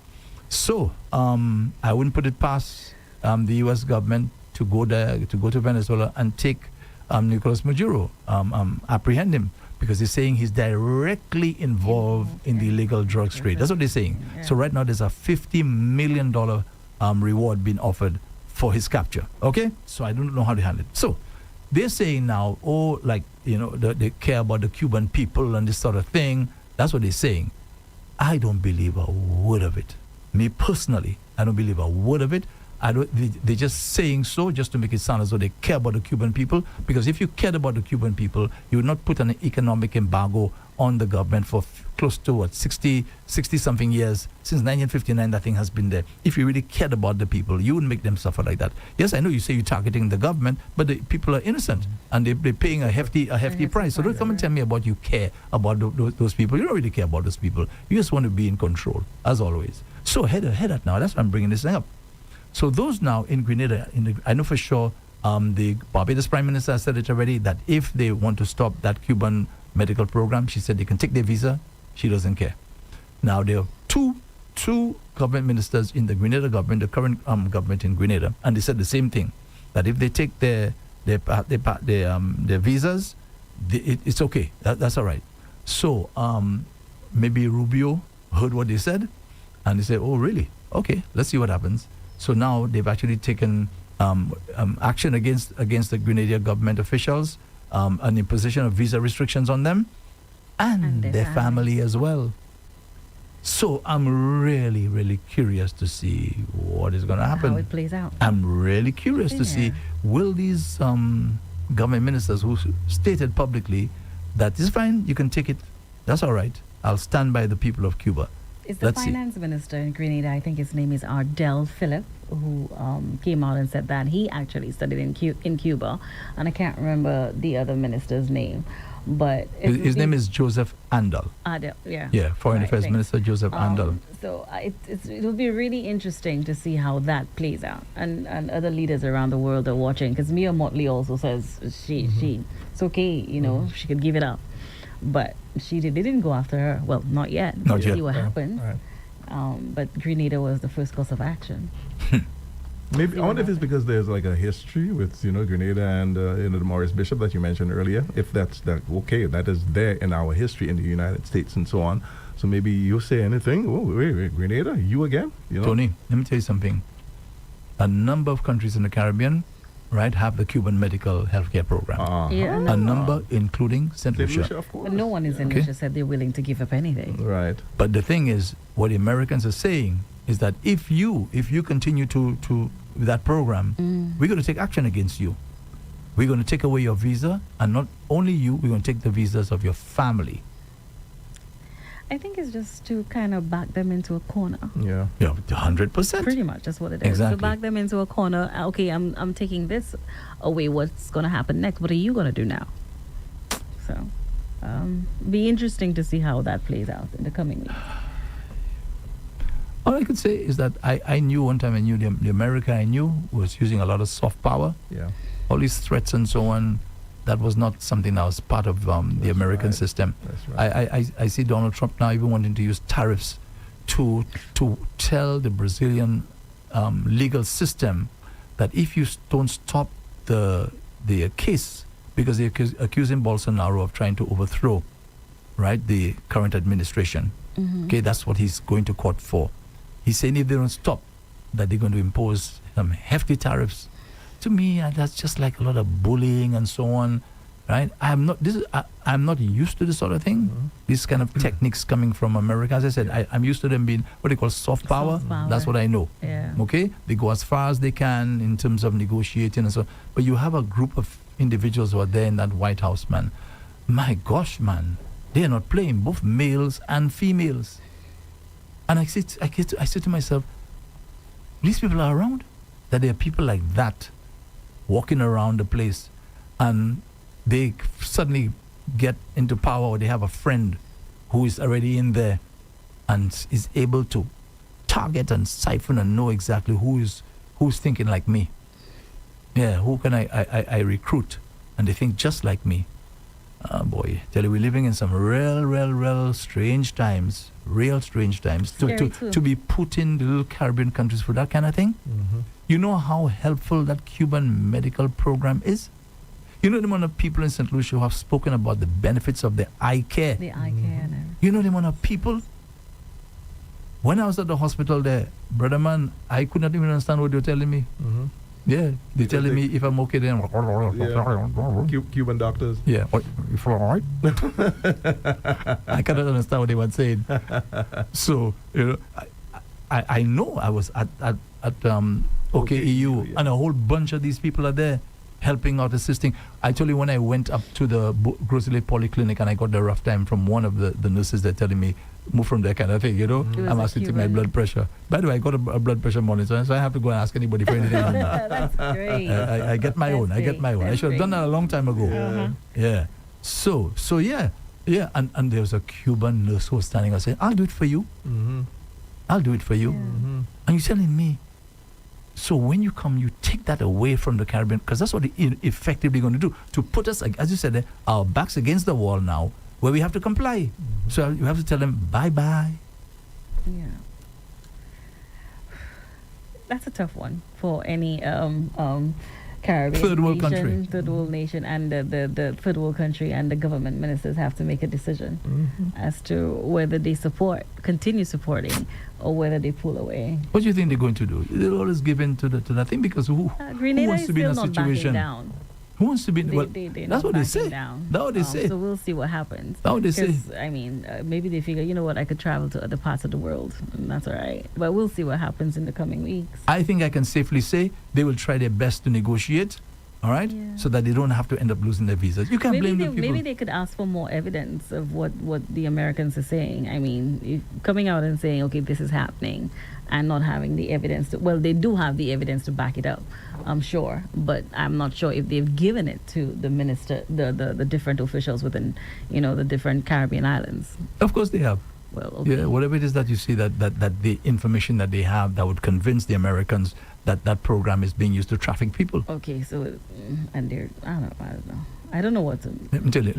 So I wouldn't put it past the U.S. government to go there, to go to Venezuela and take Nicolas Maduro, apprehend him, because they're saying he's directly involved in the illegal drugs trade. That's what they're saying. Yeah. So right now there's a $50 million reward being offered for his capture. Okay? So I don't know how to handle it. So they're saying now, they care about the Cuban people and this sort of thing. That's what they're saying. I don't believe a word of it. Me personally, I don't believe a word of it. They're just saying so just to make it sound as though they care about the Cuban people. Because if you cared about the Cuban people, you would not put an economic embargo on the government for close to 60-something years. Since 1959, that thing has been there. If you really cared about the people, you wouldn't make them suffer like that. Yes, I know you say you're targeting the government, but the people are innocent, and they're paying a hefty price. So don't come and tell me about you care about those people. You don't really care about those people. You just want to be in control, as always. So head at now. That's why I'm bringing this thing up. So those now in Grenada, I know for sure the Barbados Prime Minister has said it already, that if they want to stop that Cuban medical program, she said they can take their visa. She doesn't care. Now there are two government ministers in the Grenada government, the current government in Grenada, and they said the same thing, that if they take their visas, it's okay. That's all right. So maybe Rubio heard what they said, and they said, "Oh, really? Okay, let's see what happens." So now they've actually taken action against the Grenadian government officials, an imposition of visa restrictions on them and their family as well. So I'm really, really curious to see what is going to happen. How it plays out. I'm really curious to see, will these government ministers who stated publicly that it's fine, you can take it, that's all right, I'll stand by the people of Cuba. It's the finance minister in Grenada, I think his name is Ardell Phillip, who came out and said that he actually studied in Cuba, and I can't remember the other minister's name, but his name is Joseph Andal. Ardell, yeah. Yeah, Foreign Affairs Minister Joseph Andal. So it will be really interesting to see how that plays out, and other leaders around the world are watching, because Mia Motley also says it's okay, she could give it up. But they didn't go after her. Well, not yet. Not yet. See what happens. Right. But Grenada was the first course of action. Maybe I wonder if it's because there's like a history with Grenada and the Maurice Bishop that you mentioned earlier. If that's okay, that is there in our history in the United States and so on. So maybe you say anything. Oh, wait, Grenada, you again? Tony, let me tell you something. A number of countries in the Caribbean, right, have the Cuban medical healthcare program. Yeah, a number, including St. Lucia. Of course. But no one in St. Lucia said they're willing to give up anything. Right. But the thing is, what the Americans are saying is that if you continue to with that program, we're going to take action against you. we're going to take away your visa, and not only you, we're going to take the visas of your family. I think it's just to kind of back them into a corner. Yeah. Yeah, 100%. Pretty much, that's what it is. Exactly. To back them into a corner. Okay, I'm taking this away. What's going to happen next? What are you going to do now? So, be interesting to see how that plays out in the coming weeks. All I could say is that I knew one time, the America I knew was using a lot of soft power. Yeah. All these threats and so on, that was not something that was part of the American right. system. That's right. I see Donald Trump now even wanting to use tariffs to tell the Brazilian legal system that if you don't stop the case, because they're accusing Bolsonaro of trying to overthrow, right, the current administration. Mm-hmm. Okay, that's what he's going to court for. He's saying if they don't stop, that they're going to impose some hefty tariffs. To me, that's just like a lot of bullying and so on, right? I'm not used to this sort of thing. Mm-hmm. These kind of techniques coming from America. As I said, I'm used to them being what they call soft power. Soft power. That's what I know. Yeah. Okay, they go as far as they can in terms of negotiating and so. But you have a group of individuals who are there in that White House, man. My gosh, man, they are not playing, both males and females. And I say to myself, these people are around. That there are people like that walking around the place, and they suddenly get into power, or they have a friend who is already in there and is able to target and siphon and know exactly who's thinking like me. Yeah, who can I recruit? And they think just like me. Oh boy, tell you, we're living in some real strange times. Real strange times. To be putting the little Caribbean countries for that kind of thing. Mm-hmm. You know how helpful that Cuban medical program is? You know the amount of people in St. Lucia who have spoken about the benefits of the eye care. The eye care. And You know the amount of people? When I was at the hospital there, brother man, I could not even understand what they were telling me. Mm-hmm. Yeah, they're telling me if I'm okay then. Cuban doctors. Yeah, if I'm all right. I cannot understand what they were saying. So, you know, I know I was at OKEU, yeah. and a whole bunch of these people are there helping out, assisting. I told you when I went up to the Grosley Polyclinic and I got the rough time from one of the nurses, they're telling me, move from there kind of thing, you know. Mm-hmm. I'm asking to my blood pressure. By the way, I got a blood pressure monitor, so I have to go and ask anybody for anything. That's great. I get my own. I get my own. I should have done that a long time ago. Yeah. So yeah. And there was a Cuban nurse who was standing and saying, I'll do it for you. Mm-hmm. I'll do it for you. Mm-hmm. And you're telling me, so when you come, you take that away from the Caribbean, because that's what they're effectively going to do, to put us, as you said, our backs against the wall now, where we have to comply. Mm-hmm. So you have to tell them, bye-bye. Yeah. That's a tough one for any Caribbean Third world nation, country. third world nation, and the third world country and the government ministers have to make a decision as to whether they continue supporting, or whether they pull away. What do you think they're going to do? They'll always give in to that thing, because who Grenada wants is to be in still a not backing situation? down. Who wants to be? They're that's not what they backing say. down. That's what they say. So we'll see what happens. That's what they say. 'Cause, I mean, maybe they figure, you know what, I could travel to other parts of the world, and that's all right. But we'll see what happens in the coming weeks. I think I can safely say they will try their best to negotiate, all right, Yeah. so that they don't have to end up losing their visas. You can't blame the people. Maybe they could ask for more evidence of what the Americans are saying. I mean, coming out and saying, okay, this is happening, and not having the evidence. They do have the evidence to back it up, I'm sure, but I'm not sure if they've given it to the minister, the different officials within, the different Caribbean islands. Of course they have. Well, okay. Yeah, whatever it is that you see that the information that they have that would convince the Americans that program is being used to traffic people. Okay, so and they're I don't know what to. Let me tell you.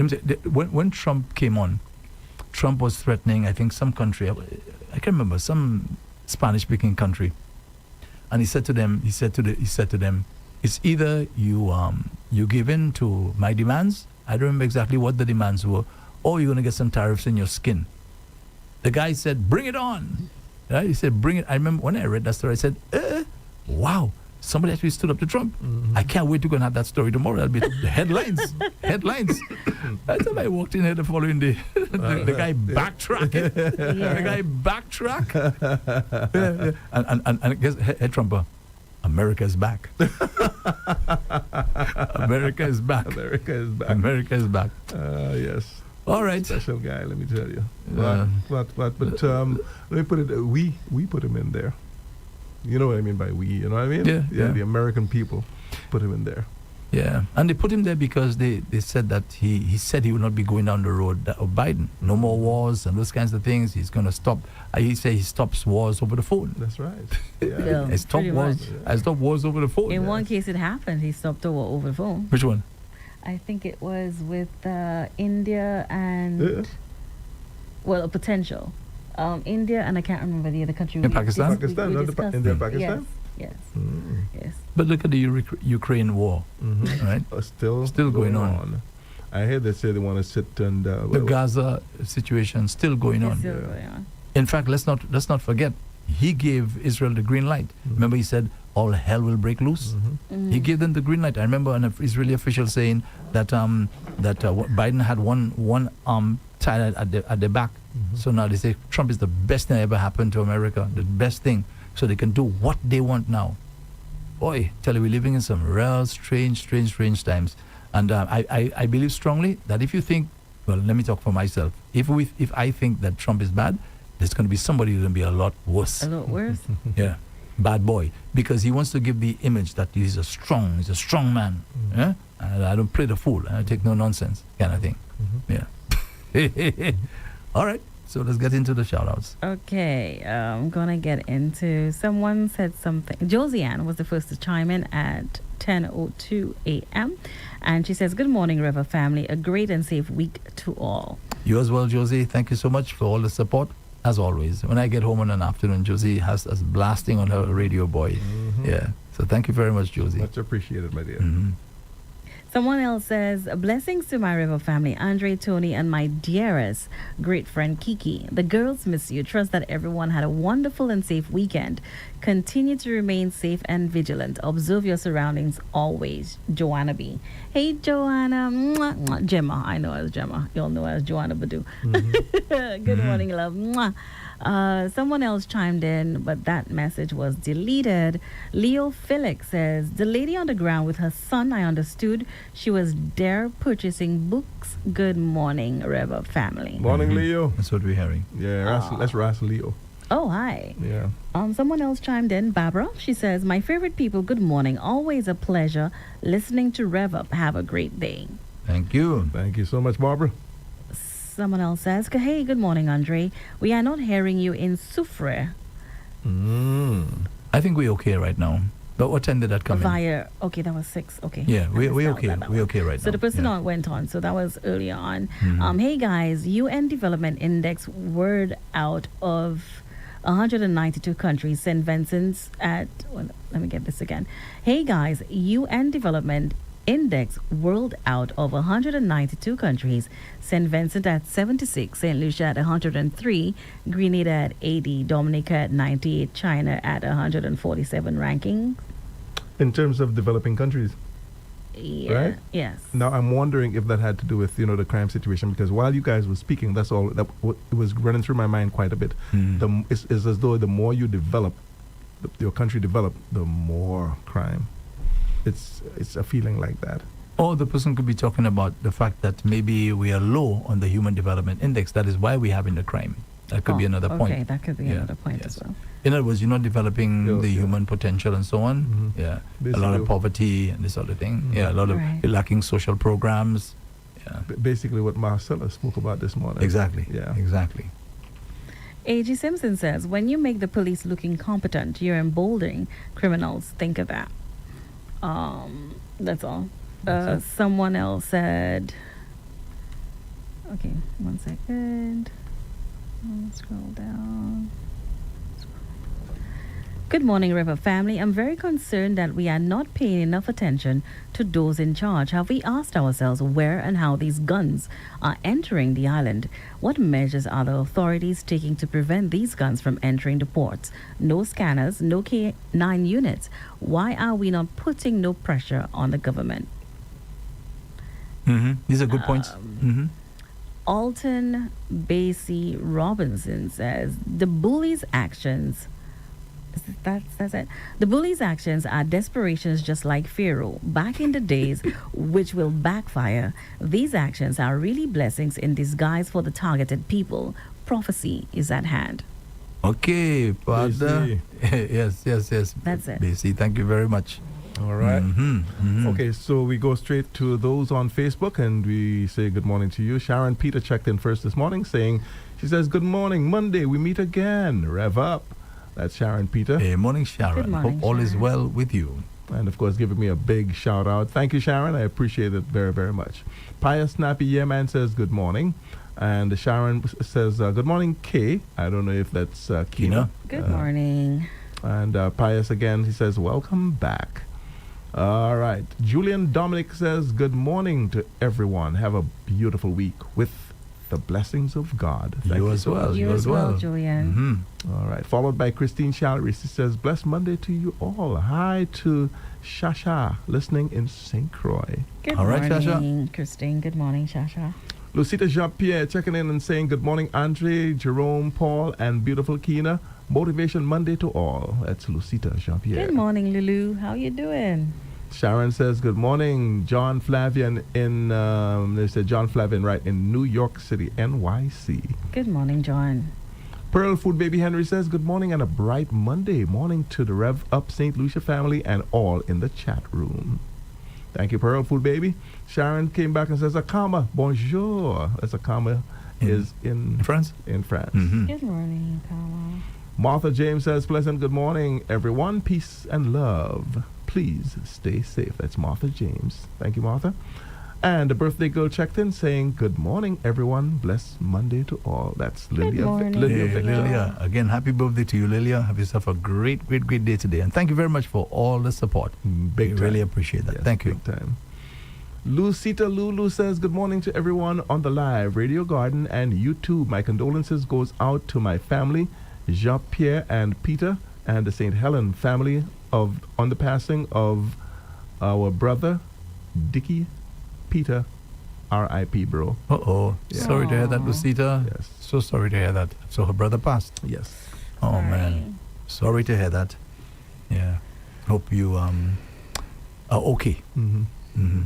When Trump came on, Trump was threatening, I think, some country. I can't remember, some Spanish-speaking country, and he said to them, it's either you give in to my demands. I don't remember exactly what the demands were, or you're going to get some tariffs in your skin. The guy said, bring it on. Right? He said, bring it. I remember when I read that story, I said, wow, somebody actually stood up to Trump. Mm-hmm. I can't wait to go and have that story tomorrow. That'll be the headlines. Headlines. By the time I walked in here the following day, the guy backtracking. Yeah. The guy backtrack. And guess, head Trumper, America is back. America is back. America is back. America is back. Yes. All right. Special guy, let me tell you. Uh, But let me put it, we put him in there. You know what I mean by we, you know what I mean? Yeah. The American people put him in there. Yeah, and they put him there because they said that he said he would not be going down the road of Biden. No more wars and those kinds of things. He's going to stop. He say he stops wars over the phone. That's right. Yeah. I stop pretty wars. much. I stop wars over the phone. In one case, it happened. He stopped a war over the phone. Which one? I think it was with India and, well, a potential. India and I can't remember the other country. In Pakistan? Pakistan, not discussed India, it. Pakistan? Yes. Mm. Yes. But look at the Ukraine war, right? Still going on. I heard they say they want to sit and The Gaza situation still going It's on. still going on. In fact, let's not forget, he gave Israel the green light. Remember, he said all hell will break loose. He gave them the green light. I remember an Israeli official saying that Biden had one arm tied at the back. So now they say Trump is the best thing that ever happened to America, the best thing. So they can do what they want now. Boy, tell you, we're living in some real strange times. And I believe strongly that if you think, well, let me talk for myself. If I think that Trump is bad, there's going to be somebody who's going to be a lot worse. A lot worse. Yeah, bad boy, because he wants to give the image that he's a strong man. Yeah, and I don't play the fool. I take no nonsense kind of thing. Yeah. All right. So let's get into the shout-outs. Okay, I'm going to get into, someone said something. Josiane was the first to chime in at 10:02 a.m. And she says, good morning, Rev-Up family. A great and safe week to all. You as well, Josie. Thank you so much for all the support. As always, when I get home in an afternoon, Josie has us blasting on her radio boy. Yeah. So thank you very much, Josie. Much appreciated, my dear. Someone else says, blessings to my Rev-Up family, Andre, Tony, and my dearest great friend Kiki. The girls miss you. Trust that everyone had a wonderful and safe weekend. Continue to remain safe and vigilant. Observe your surroundings always. Joanna B. Hey, Joanna. Mwah, mwah. Gemma. I know as Gemma. You all know as Joanna Badu. Good morning, love. Mwah. Someone else chimed in, but that message was deleted. Leo Felix says, the lady on the ground with her son, I understood she was there purchasing books. Good morning, Rev-Up family. Morning, Leo. That's what we're hearing. Yeah, let's ask Leo. Oh, hi. Yeah. Someone else chimed in, Barbara. She says, my favorite people, good morning. Always a pleasure listening to Rev-Up. Have a great day. Thank you. Thank you so much, Barbara. Someone else says, hey, good morning, Andre. We are not hearing you in Soufrière. I think we're okay right now. But what time did that come in? Via, okay, that was 6. Okay. Yeah, I we're missed out okay. that We're one. okay right now. So the person Yeah. went on. So that was earlier on. Hey, guys, UN Development Index word out of 192 countries. St. Vincent's at, well, let me get this again. Hey, guys, UN Development Index world out of 192 countries. St. Vincent at 76, St. Lucia at 103, Grenada at 80, Dominica at 98, China at 147 ranking. In terms of developing countries. Yeah. Right? Yes. Now, I'm wondering if that had to do with, the crime situation, because while you guys were speaking, that's all, it was running through my mind quite a bit. It's as though the more you develop, your country develop, the more crime. It's a feeling like that. Or the person could be talking about the fact that maybe we are low on the Human Development Index. That is why we're having the crime. That could be another point. Okay, that could be Yeah, another point yes. as well. In other words, you're not developing the human potential and so on. Yeah. A lot Basically. of poverty and this sort of thing. Yeah, a lot of Right. lacking social programs. Yeah. Basically what Marcella spoke about this morning. Exactly. Yeah. Exactly. A.G. Simpson says, when you make the police look incompetent, you're emboldening criminals. Think of that. That's all. Someone else said, okay, 1 second. Scroll down. Good morning, Rev-Up family. I'm very concerned that we are not paying enough attention to those in charge. Have we asked ourselves where and how these guns are entering the island? What measures are the authorities taking to prevent these guns from entering the ports? No scanners, no K9 units. Why are we not putting no pressure on the government? These are good points. Alton Basie Robinson says, the bullies' actions That's it. The bully's actions are desperations just like Pharaoh back in the days, which will backfire. These actions are really blessings in disguise for the targeted people. Prophecy is at hand. Okay, Father. Yes. That's it. BC, thank you very much. All right. Mm-hmm. Okay, so we go straight to those on Facebook and we say good morning to you. Sharon Peter checked in first this morning she says, good morning, Monday, we meet again. Rev up. That's Sharon Peter. Hey, morning, Sharon. Good morning, Hope all is Sharon. well with you. And of course, giving me a big shout out. Thank you, Sharon. I appreciate it very, very much. Pious Snappy Yearman says, good morning. And Sharon says, good morning, Kay. I don't know if that's Kina. Good morning. And Pius again, he says, welcome back. All right. Julian Dominic says, good morning to everyone. Have a beautiful week with the blessings of God. Thank You as so well. much. You as well, Julian. Mm-hmm. All right. Followed by Christine Shallery. She says, blessed Monday to you all. Hi to Shasha, listening in St. Croix. Good All right, morning, Christine. Good morning, Shasha. Lucita Jean-Pierre checking in and saying, good morning, Andre, Jerome, Paul, and beautiful Kina. Motivation Monday to all. That's Lucita Jean-Pierre. Good morning, Lulu. How you doing? Sharon says, good morning, John Flavian they said John Flavian, right, in New York City, NYC. Good morning, John. Pearl Food Baby Henry says, good morning and a bright Monday morning to the Rev-Up St. Lucia family and all in the chat room. Thank you, Pearl Food Baby. Sharon came back and says, Akama, bonjour. That's Akama is in France? In France. Mm-hmm. Good morning, Kama. Martha James says, pleasant good morning, everyone. Peace and love. Please stay safe. That's Martha James. Thank you, Martha. And the birthday girl checked in saying, good morning, everyone. Blessed Monday to all. That's Lilia. morning. Lilia Hey, Victor. Lilia, again, happy birthday to you, Lilia. Have yourself a great day today. And thank you very much for all the support. Big We time. really appreciate that. Yes, Thank you. Big time. Lucita Lulu says, good morning to everyone on the live Radio Garden and YouTube. My condolences goes out to my family, Jean-Pierre and Peter, and the St. Helen family on the passing of our brother, Dickie Peter, R.I.P., bro. Uh-oh. Yeah. Sorry to hear that, Lucita. Yes. So sorry to hear that. So her brother passed. Yes. Oh, Sorry. man. Sorry to hear that. Yeah. Hope you are okay. Mm-hmm. Mm-hmm.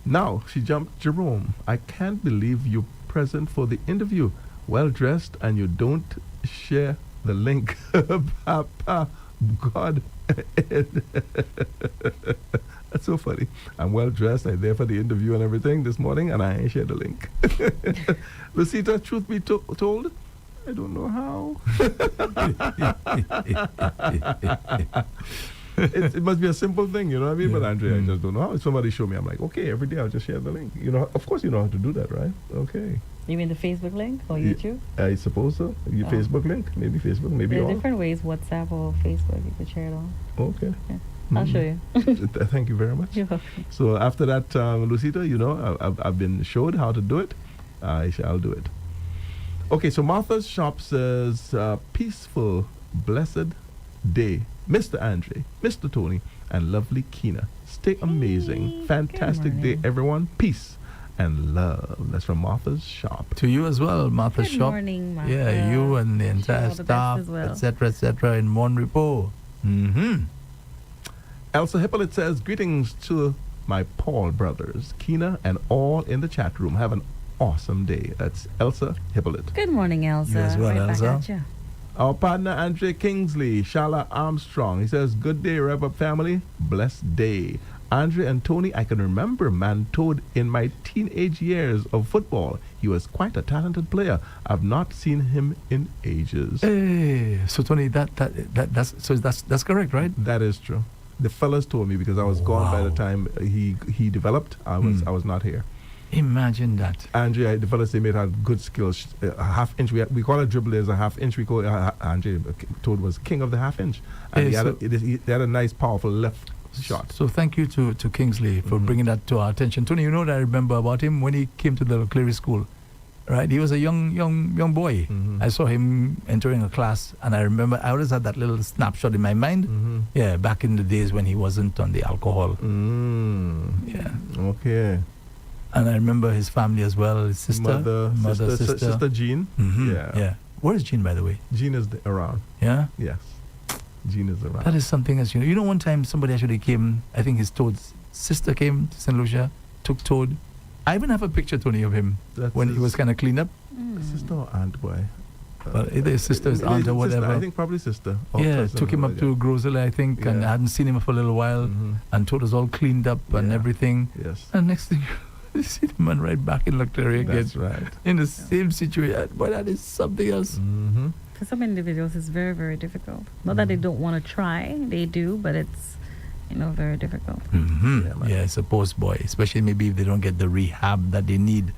Now, she jumped, Jerome, I can't believe you're present for the interview. Well dressed and you don't share the link. Papa, God. That's so funny. I'm well dressed. I'm there for the interview and everything this morning, and I ain't shared the link. Lucita, truth be told, I don't know how. It must be a simple thing, you know what I mean? Yeah. But Andre, I just don't know how. If somebody show me, I'm like, okay, every day I'll just share the link. You know, of course you know how to do that, right? Okay. You mean the Facebook link or Ye- YouTube? I suppose so. Your Oh. Facebook link? Maybe Facebook, maybe There are all. different ways, WhatsApp or Facebook, you could share it on. Okay. Yeah. I'll show you. Thank you very much. You're welcome. So after that, Lucita, you know, I've been showed how to do it. I shall do it. Okay, so Martha's Shop says, peaceful, blessed day. Mr. Andre, Mr. Tony, and lovely Kina. Stay amazing. Hey, Fantastic good day, morning. everyone. Peace and love. That's from Martha's Shop. To you as well, Martha Good Shop. morning, Martha. Yeah, you and the Wish you entire all the best staff, as well. etc., in Mon Repos. Mm-hmm. Elsa Hippolyte says, greetings to my Paul brothers, Kina, and all in the chat room. Have an awesome day. That's Elsa Hippolyte. Good morning, Elsa. You as well, right Elsa. Back at you. Our partner, Andre Kingsley, Shala Armstrong. He says, good day, Rev-Up family. Blessed day. Andre and Tony, I can remember Mantode in my teenage years of football. He was quite a talented player. I've not seen him in ages. Hey, so Tony, that's correct, right? That is true. The fellas told me because I was gone by the Wow. time he developed. I was not here. Imagine that. Andre, the fellas they made had good skills. A half inch. We call it dribblers. A half inch. We call Andre told was king of the half inch, and Hey, they had a nice, powerful left shot. So thank you to Kingsley for bringing that to our attention. Tony, you know what I remember about him when he came to the Cleary School, right? He was a young boy. Mhm. I saw him entering a class, and I remember I always had that little snapshot in my mind. Mhm. Yeah, back in the days when he wasn't on the alcohol. Yeah, Okay. and I remember his family as well. His sister, Sister Jean. Mhm, Yeah. yeah. Where is Jean, by the way? Jean is around. Yeah. Yes. Gene is around. That is something else. You know, one time somebody actually came, I think his Toad's sister came to St. Lucia, took Toad. I even have a picture, Tony, of him That's when he his was kind of cleaned up. sister or aunt, boy. Well, either his sister, his aunt, or Sister, whatever. I think probably sister. Or Yeah, cousin took him or up to Grosele, I think, and Yeah. I hadn't seen him for a little while. Mhm. And Toad was all cleaned up and Yeah. everything. Yes. And next thing, you see the man right back in Leclerc again. That's right. In the same situation. But that is something else. Mm-hmm. For some individuals, it's very, very difficult. Not that they don't want to try, they do, but it's, very difficult. Mm-hmm. Yeah, man. Yeah, I suppose, boy. Especially maybe if they don't get the rehab that they need.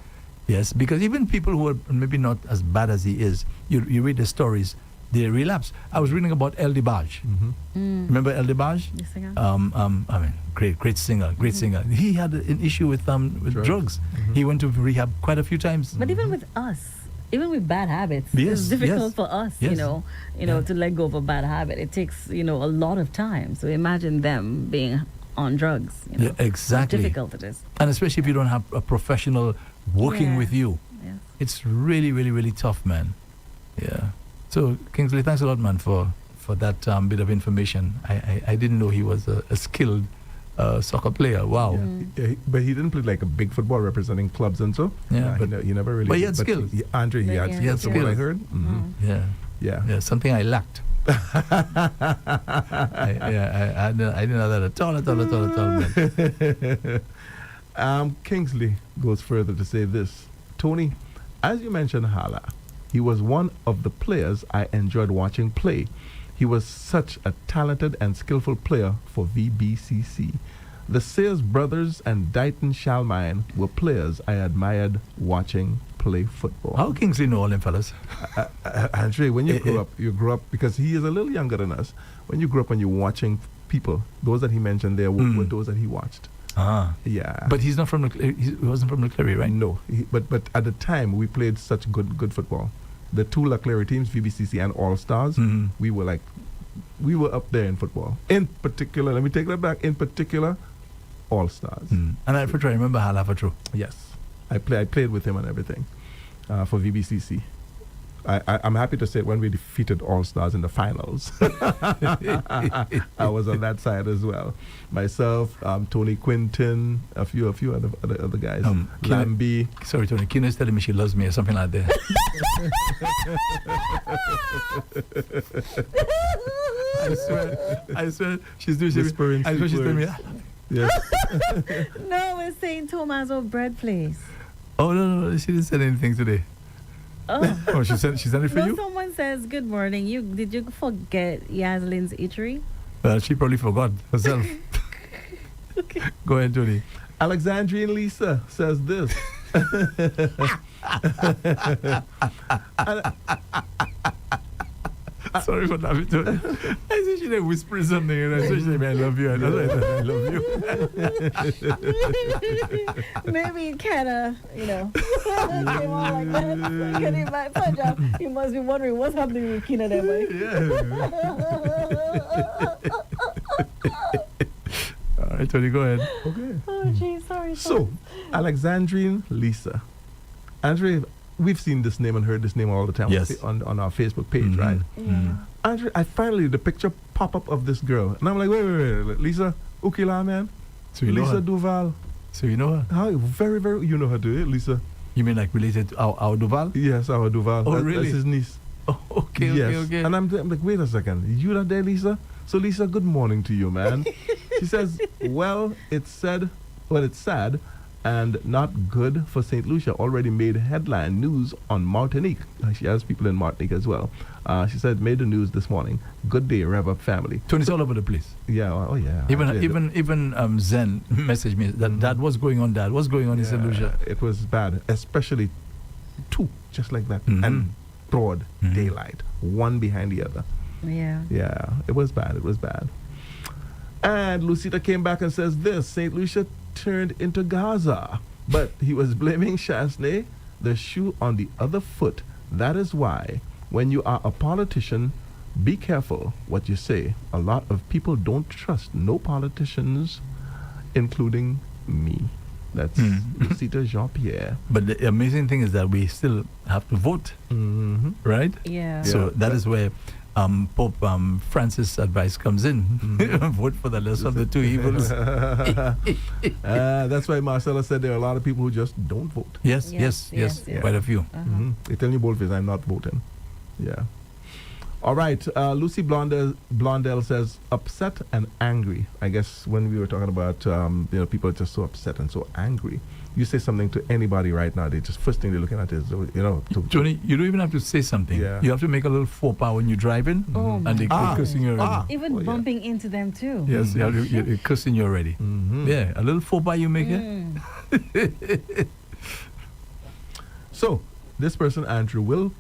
Yes, because even people who are maybe not as bad as he is, you read the stories, they relapse. I was reading about El DeBarge. Mm-hmm. Remember El DeBarge? The singer? I mean, great singer, great singer. He had an issue with drugs. Mhm. He went to rehab quite a few times. But even with us, even with bad habits, Yes, it's difficult yes, for us, yes. Yeah. to let go of a bad habit. It takes, a lot of time. So imagine them being on drugs. Yeah, exactly. How difficult it is. And especially if you don't have a professional working Yeah. with you. Yes. It's really, really, really tough, man. Yeah. So, Kingsley, thanks a lot, man, for that bit of information. I didn't know he was a skilled soccer player. Wow. Yeah, but he didn't play like a big football representing clubs and so. Yeah, but he never really. but he had skills. Andre, he But had yeah, skills. From what I skills. heard. Mm-hmm. Yeah. Yeah. Yeah, something I lacked. I didn't know that at all, man. Kingsley goes further to say this. Tony, as you mentioned Hala, he was one of the players I enjoyed watching play. He was such a talented and skillful player for VBCC. The Sayers brothers and Dighton Shalmine were players I admired watching play football. How Kingsley know all them fellas? Andre, when you grew up, because he is a little younger than us, when you grew up and you're watching people, those that he mentioned there were those that he watched. Ah. Yeah. But he's not from he wasn't from Leclerc, right? No, but at the time we played such good football. The two Leclerc teams, VBCC and All Stars, we were up there in football. In particular, let me take that back. In particular, All Stars. And I remember Hala for true. Yes, I played with him and everything for VBCC. I'm happy to say when we defeated All Stars in the finals, I was on that side as well. Myself, Tony Quinton, a few other guys. Lambie. Sorry, Tony. Kina's telling me she loves me or something like that. I swear, she's doing. Whispering I swear she's telling me. Yes. No, we're saying Tommaso bread place. Oh no, she didn't send anything today. Oh. Oh, she sent it for No, you. someone says, good morning. Did you forget Yaslin's eatery? Well, she probably forgot herself. Go ahead, Tony. Alexandrian Lisa says this. Sorry for laughing, Tony. I said she like whispering something, and I said she said, I love you. And I said, I love you. Maybe kind of, came on like that. Can you imagine? You must be wondering what's happening with Kina that way. All right, Tony, go ahead. Okay. Oh, geez, sorry. So, Alexandrian Lisa. Andre, we've seen this name and heard this name all the time Yes. on our Facebook page, right? Yeah. Andre, I finally, the picture pop up of this girl. And I'm like, wait. Lisa Ukila, man. So you know Lisa her? Duval. So you know her? How? Very, very, you know her, do you, Lisa? You mean like related to our Duval? Yes, our Duval. Oh, That's really? his niece. Oh, okay. Yes. And I'm like, wait a second. You not there, Lisa? So, Lisa, good morning to you, man. She says, well, it's sad and not good for St. Lucia. Already made headline news on Martinique. She has people in Martinique as well. She said, made the news this morning. Good day, Rev-Up family. Tony's all over the place. Yeah, oh yeah. Even Zen messaged me that what's going on, Dad? What's going on in St. Lucia? It was bad, especially two, just like that, and broad daylight, one behind the other. Yeah. Yeah, it was bad. And Lucita came back and says this: St. Lucia turned into Gaza, but he was blaming Chasney, the shoe on the other foot. That is why, when you are a politician, be careful what you say. A lot of people don't trust no politicians, including me. That's Lucita Jean-Pierre. But the amazing thing is that we still have to vote, right? Yeah. So that is where Pope Francis' advice comes in. Vote for the lesser of the two evils. That's why Marcella said there are a lot of people who just don't vote. Yes. Quite a few. They tell you boldface, I'm not voting. Yeah. All right. Lucy Blondell says upset and angry. I guess when we were talking about people are just so upset and so angry. You say something to anybody right now, they just first thing they're looking at is Johnny, you don't even have to say something. Yeah. You have to make a little faux pas when you're driving, Oh and they my cursing you already. Even bumping into them too. Yes, you're cursing you already. Yeah, a little faux pas you make it. So this person, Andrew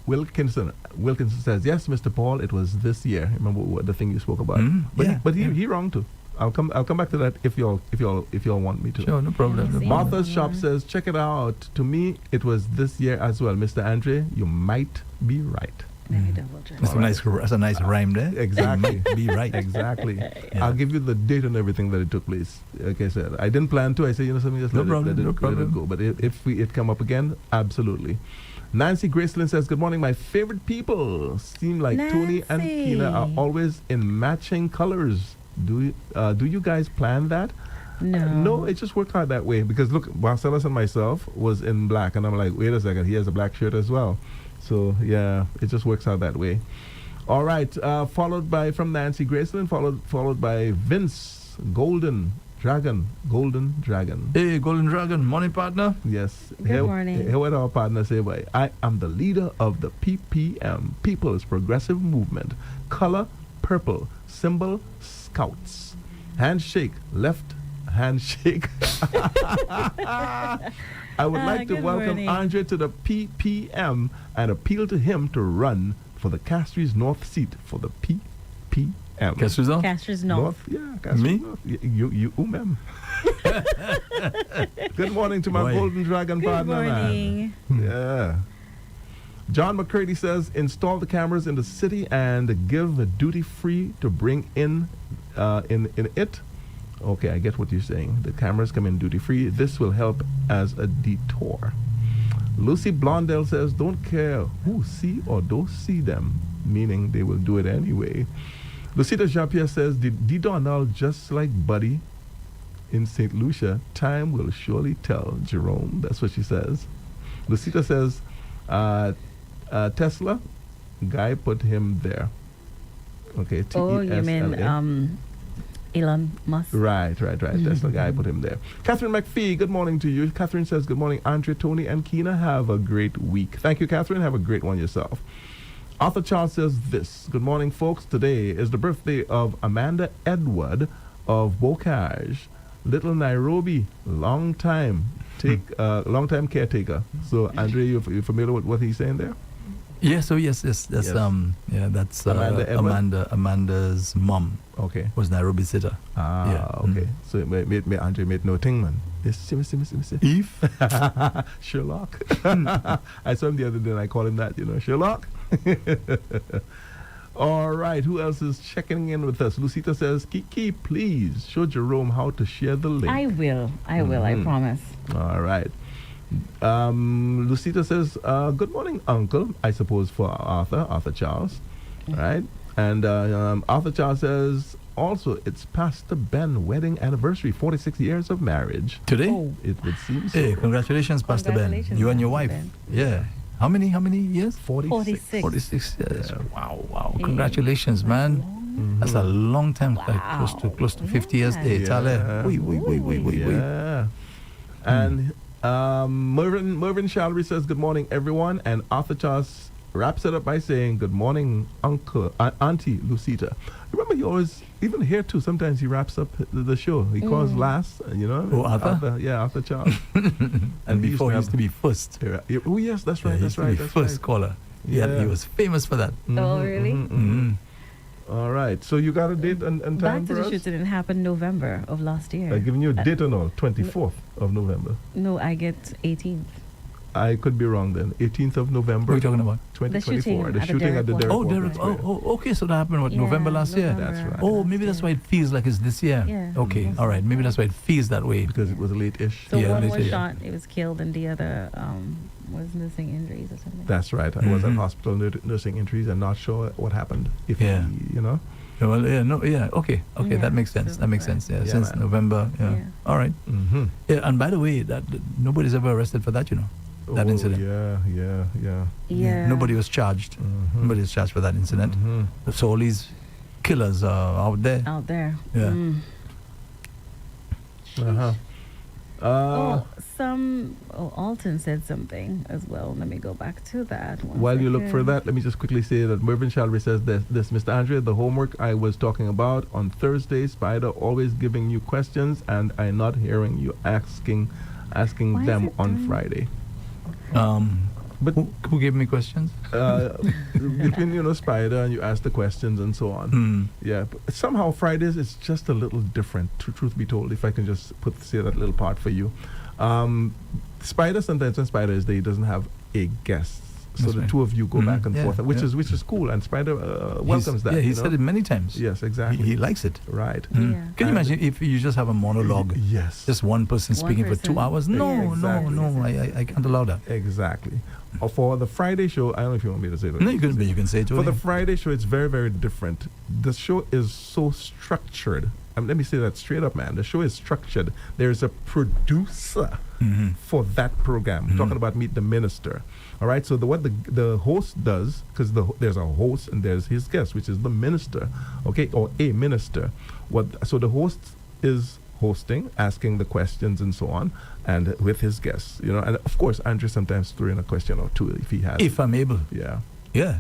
Wilkinson says, yes, Mr. Paul, it was this year. Remember the thing you spoke about? But he wrong too. I'll come back to that if y'all want me to. Sure, no problem. Martha's Shop says, check it out. To me, it was this year as well. Mr. Andre, you might be right. Let me double check. That's a nice rhyme there. Exactly. Be right. Exactly. Yeah. I'll give you the date and everything that it took place. Like I said, I didn't plan to. I said, something, just let it go. But if it come up again, absolutely. Nancy Gracelyn says, good morning, my favorite people. Seem like Tony and Kina are always in matching colors. Do you guys plan that? No, it just worked out that way. Because look, Marcellus and myself was in black. And I'm like, wait a second, he has a black shirt as well. So, yeah, it just works out that way. All right, followed by, from Nancy Graceland, followed by Vince Golden Dragon. Hey, Golden Dragon, morning partner. Yes. Good morning. Here what our partner say, boy. I am the leader of the PPM, People's Progressive Movement. Color, purple. Symbol, Scouts. Handshake, left handshake. I would like to welcome Andre to the PPM and appeal to him to run for the Castries North seat for the PPM. Castries North? Castries North. Yeah, Castries Me? North. You ma'am. Good morning to my Golden Dragon partner, morning. man. Yeah. John McCready says, install the cameras in the city and give duty free to bring in it. Okay, I get what you're saying. The cameras come in duty free. This will help as a detour. Lucy Blondell says, don't care who see or don't see them, meaning they will do it anyway. Lucita Jean-Pierre says, Di Donald just like Buddy in St. Lucia, time will surely tell. Jerome, that's what she says. Lucita says, Tesla, guy put him there. Okay, Tesla. Oh, you mean Elon Musk? Right. Tesla guy put him there. Catherine McPhee, good morning to you. Catherine says, good morning, Andre, Tony, and Kina. Have a great week. Thank you, Catherine. Have a great one yourself. Arthur Charles says this. Good morning, folks. Today is the birthday of Amanda Edward of Bocage, Little Nairobi, long time caretaker. So, Andre, you familiar with what he's saying there? Yes. That's Amanda's mom. Okay. Was Nairobi sitter. Okay. So it Andre made no thing, man. Eve? Sherlock. I saw him the other day and I called him that, Sherlock. All right, who else is checking in with us? Lucita says, Kiki, please show Jerome how to share the link. I will, I promise. All right. Lucita says, good morning, Uncle, I suppose for Arthur Charles. Right? And Arthur Charles says, also, it's Pastor Ben wedding anniversary, 46 years of marriage. Today? Oh. It would seem so. Hey, congratulations, Pastor Ben. You and your wife. Ben. Yeah. How many years? 46. 46 years. Yeah. Wow. Hey, Congratulations, man. That's a long time. Wow. Close to 50 years. Hey, Yeah. Wait. Yeah. And Mervyn Shallery says, good morning, everyone. And Arthur Charles wraps it up by saying, good morning, Auntie Lucita. Remember, he always, even here too, sometimes he wraps up the show. He calls last, Oh, Arthur? Arthur Charles. And before he used to be first. Oh, yes, that's right. He used to be first caller. Yeah. He was famous for that. Oh, really? All right. So you got a date and time Back to for the us? shoot didn't happen November of last year. I've given you a date and all, 24th of November. No, I get 18th. I could be wrong then. 18th of November. What are you talking about? 2024. The The shooting at the Derek Derek Oh, Walker Derek. Square. Okay. So that happened what, Yeah, November last year. November That's right. Oh, last maybe that's year. why it feels like it's this year. Yeah. Okay. Yes. All right. Maybe that's why it feels that way. Because it was late-ish. So Yeah, one they was say- shot, it was killed, and the other was nursing injuries or something. That's right. I was at Mhm. hospital nursing injuries and not sure what happened. If Yeah. you know. Well, yeah, no, yeah, okay, Yeah, that makes sense. so That makes right. sense. Yeah, Yeah, since man. November. Yeah. Yeah. All right. Mm-hmm. Yeah, and by the way, that nobody's ever arrested for that. That incident. Yeah. Yeah. Nobody was charged. Mhm. Nobody was charged for that incident. Mhm. So all these killers are out there. Out there. Yeah. Mm. Uh-huh. Alton said something as well. Let me go back to that. One While you look for second. that, let me just quickly say that Mervyn Shalry says this, Mr. Andre, the homework I was talking about on Thursday, Spider always giving you questions and I not hearing you asking Why is them it on done? Friday. But Who gave me questions? between Spider and you ask the questions and so on. Mm. Yeah, but somehow Fridays is just a little different. Truth be told, if I can just say that little part for you, Spider sometimes when Spider is there, he doesn't have a guest, so That's the right. two of you go Mhm. back and Yeah, forth, which yeah. is cool, and Spider welcomes that. Yeah, he you said know? it many times. Yes, exactly. He likes it. Right. Mm. Yeah. Can you imagine if you just have a monologue? Yes. Just one person One speaking for person. 2 hours? No, Exactly. no, I can't allow that. Exactly. For the Friday show, I don't know if you want me to say that. No, you can say it. For the Tony. Friday show, it's very, very different. The show is so structured. Let me say that straight up, man. The show is structured. There's a producer Mhm. for that program. Mhm. Talking about Meet the Minister. All right. So what the host does, because there's a host and there's his guest, which is the minister, okay, or a minister. So the host is hosting, asking the questions and so on, and with his guests, and of course Andrew sometimes threw in a question or two if he has. If I'm able. Yeah. Yeah.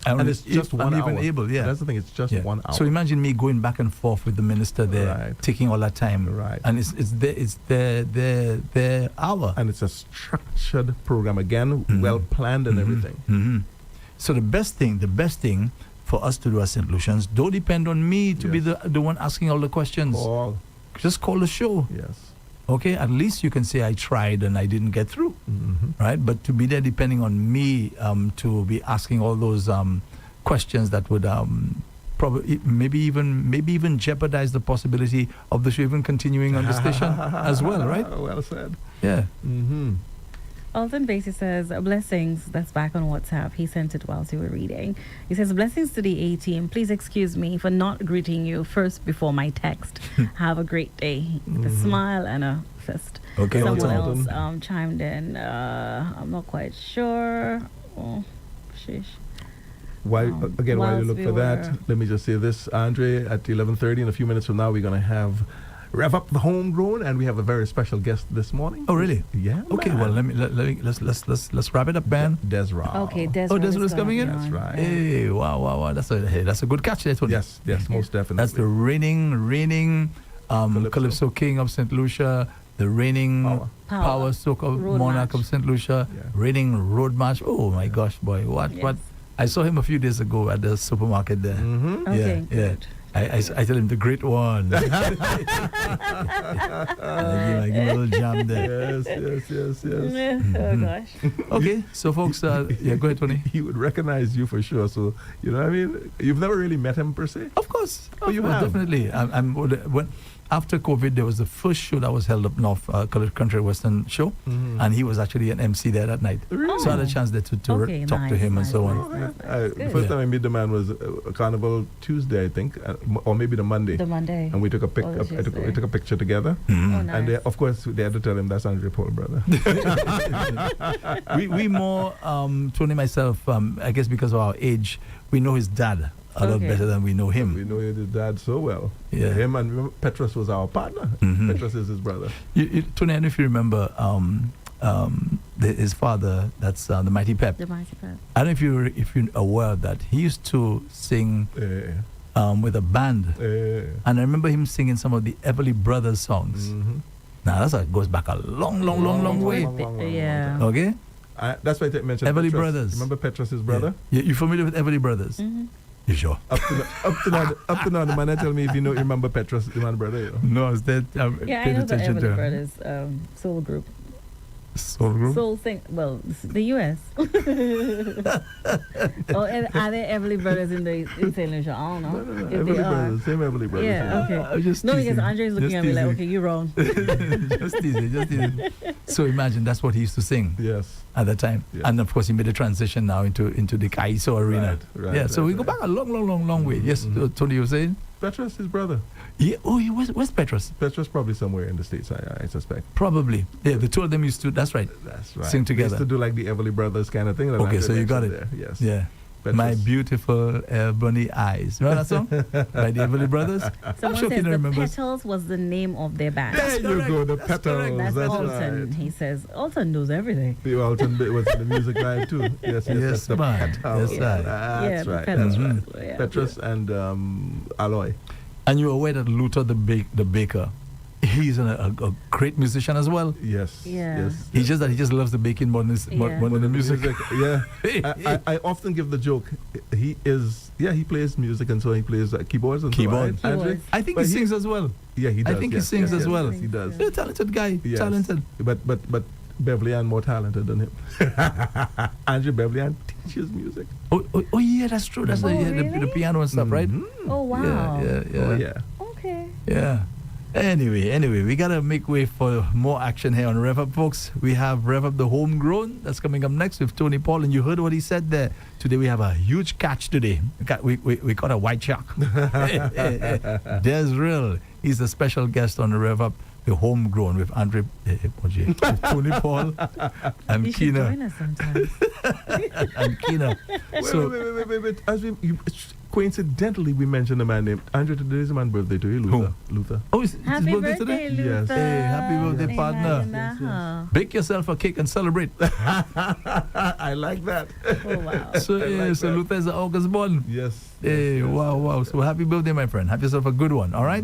And it's just if 1 I'm hour. even able, yeah. That's the thing. It's just Yeah. 1 hour. So imagine me going back and forth with the minister there, Right. taking all that time, Right. and it's their hour. And it's a structured program again, Mhm. well planned and Mhm. everything. Mhm. So the best thing for us to do as St. Lucians, don't depend on me to be Yes. the one asking all the questions. All Just call the show, yes. okay? At least you can say I tried and I didn't get through, Mm-hmm. right? But to be there depending on me to be asking all those questions that would probably maybe even jeopardize the possibility of the show even continuing on the station as well, right? Well said. Yeah. Mm-hmm. Alton Basie says, blessings. That's back on WhatsApp. He sent it whilst you were reading. He says, blessings to the A team. Please excuse me for not greeting you first before my text. Have a great day. With a smile and a fist. Okay, Someone Alton. else chimed in. I'm not quite sure. Oh, sheesh. While you whilst look we for that, were- let me just say this, Andre. At 11:30, in a few minutes from now, we're going to have Rev-Up the Homegrown, and we have a very special guest this morning. Oh, really? Yeah. Okay, man. well let's wrap it up, Ben. Desra. Okay, Desra. Desra is coming in? That's right. Hey, wow, that's a good catch there, Tony. Yes, most definitely. That's the reigning Calypso King of St. Lucia, the reigning power so-called Road monarch march. of St. Lucia, Yeah. reigning road march. Oh my gosh, boy, what? Yes. I saw him a few days ago at the supermarket there. Mm-hmm. Okay, Yeah, yeah. good. I tell him the great one. I give him a little jam there. Yes. Oh, gosh. Okay, so folks, yeah, go ahead, Tony. He would recognize you for sure. So, you know what I mean? You've never really met him per se? Of course. Oh, you Of course, have? definitely. When after COVID, there was the first show that was held up north, Country Western show, Mhm. and he was actually an MC there that night. Really? So I had a chance there to Okay, talk to nice, him and so on. nice. Oh, yeah. That's The good. first Yeah. time I met the man was Carnival Tuesday, I think, or maybe the Monday. The Monday. And we took a pic. Oh, the I Tuesday. took a picture together. Mhm. Oh, nice. And of course, they had to tell him that's Andre Paul, brother. we more, Tony and myself, I guess because of our age, we know his dad a lot Okay. better than we know him. We know his dad so well. Yeah. Him and remember, Petrus was our partner. Mhm. Petrus is his brother. Tony, I don't know if you remember his father, that's the Mighty Pep. The Mighty Pep. I don't know if you're aware of that. He used to sing with a band. And I remember him singing some of the Everly Brothers songs. Mhm. Now, that goes back a long way. Yeah. Okay? That's why I mentioned Everly Petrus. Brothers. Remember Petrus's brother? Yeah. You familiar with Everly Brothers? Mhm. You sure? Up to now, the man tell me if you remember Petrus, the man brother. You know. No, I was there. Yeah, I paying know the attention to Everly him. Brothers soul group. Soul Group? Soul Sing. Well, the U.S. And are there Everly Brothers in St. Lucia? I don't know. No. If Everly they are. Brothers, same Everly Brothers. Yeah, okay. Just No, teasing. because Andre is looking Just at me like, teasing. okay, you're wrong. Just teasing. So imagine that's what he used to sing Yes. at the time. Yeah. And of course, he made a transition now into the Kaiso arena. Right, So we go back a long way. Yes, Tony, you were saying? Petrus, his brother. Yeah. Oh, where's Petrus? Petrus probably somewhere in the States, I suspect. Probably. Yeah, the two of them used to, that's right. That's right. Sing They together. used to do like the Everly Brothers kind of thing. that Okay, Andre so you got it. mentioned there. Yes. Yeah. Petrus. My beautiful ebony eyes. Remember that song? By the Everly Brothers? Someone sure says Kina the remembers. Petals was the name of their band. There you correct. go, the That's Petals. correct. That's That's Alton. right. He says Alton knows everything. The Alton bit was in the music live too. Yes, Yes, the man. Petals. Yes, right. Yeah, That's the right. Petals. That's right. Yeah. Petrus and Aloy. And you're aware that Luther the baker, he's a great musician as well. Yes. Yeah. Yes. He just loves the baking more than the music. Yeah. I often give the joke. He plays music and so he plays keyboards and Keyboard. so on. Andre? Keyboards. I think But he sings as well. Yeah, he does. I think he yes, sings yes, as yes, well. He does. He's a talented guy. Yes. Talented. But Beverly Ann more talented than him. Andrew Beverly Ann teaches music. Oh yeah, that's true. That's the really? piano and stuff, right? Oh, wow. Yeah. Oh yeah. Okay. Yeah. Anyway, we gotta make way for more action here on Rev Up, folks. We have Rev Up the Homegrown that's coming up next with Tony Paul, and you heard what he said there. Today we have a huge catch today. We caught a white shark. There's real. He's a special guest on the Rev Up the Homegrown with with Tony Paul and You should Kina. join us sometimes. And Kina. So Wait. As coincidentally, we mentioned a man named Andrew. Today is a man's birthday to you, Luther. Luther. oh, it's his Happy birthday birthday, today? Yes. Luther. Hey, happy birthday, Hey, partner. Nana. Bake yourself a cake and celebrate. I like that. Oh, wow. So like that. Luther is August born. Yes. Hey, wow. So happy birthday, my friend. Have yourself a good one, all right?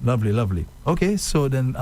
Lovely. Okay, so then,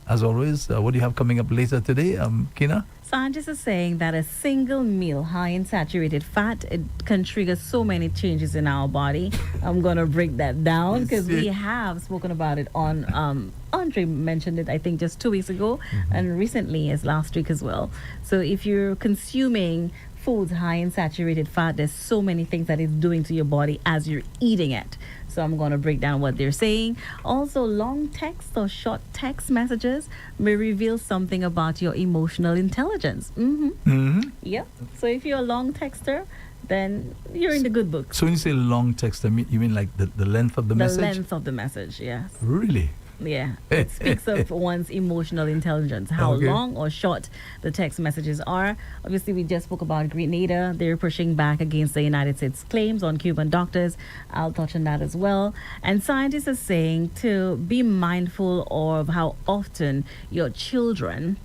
as always, what do you have coming up later today, Kina? Scientists are saying that a single meal high in saturated fat, it can trigger so many changes in our body. I'm going to break that down because we have spoken about it on, Andre mentioned it, I think, just 2 weeks ago, and recently as last week as well. So if you're consuming foods high in saturated fat, there's so many things that it's doing to your body as you're eating it. So I'm going to break down what they're saying. Also, long text or short text messages may reveal something about your emotional intelligence. Yep. So if you're a long texter, then you're in the good books. So when you say long text, you mean like the length of the message? The length of the message, yes. Really? Yeah, it speaks of one's emotional intelligence, how Okay. long or short the text messages are. Obviously, we just spoke about Grenada. They're pushing back against the United States claims on Cuban doctors. I'll touch on that as well. And scientists are saying to be mindful of how often your children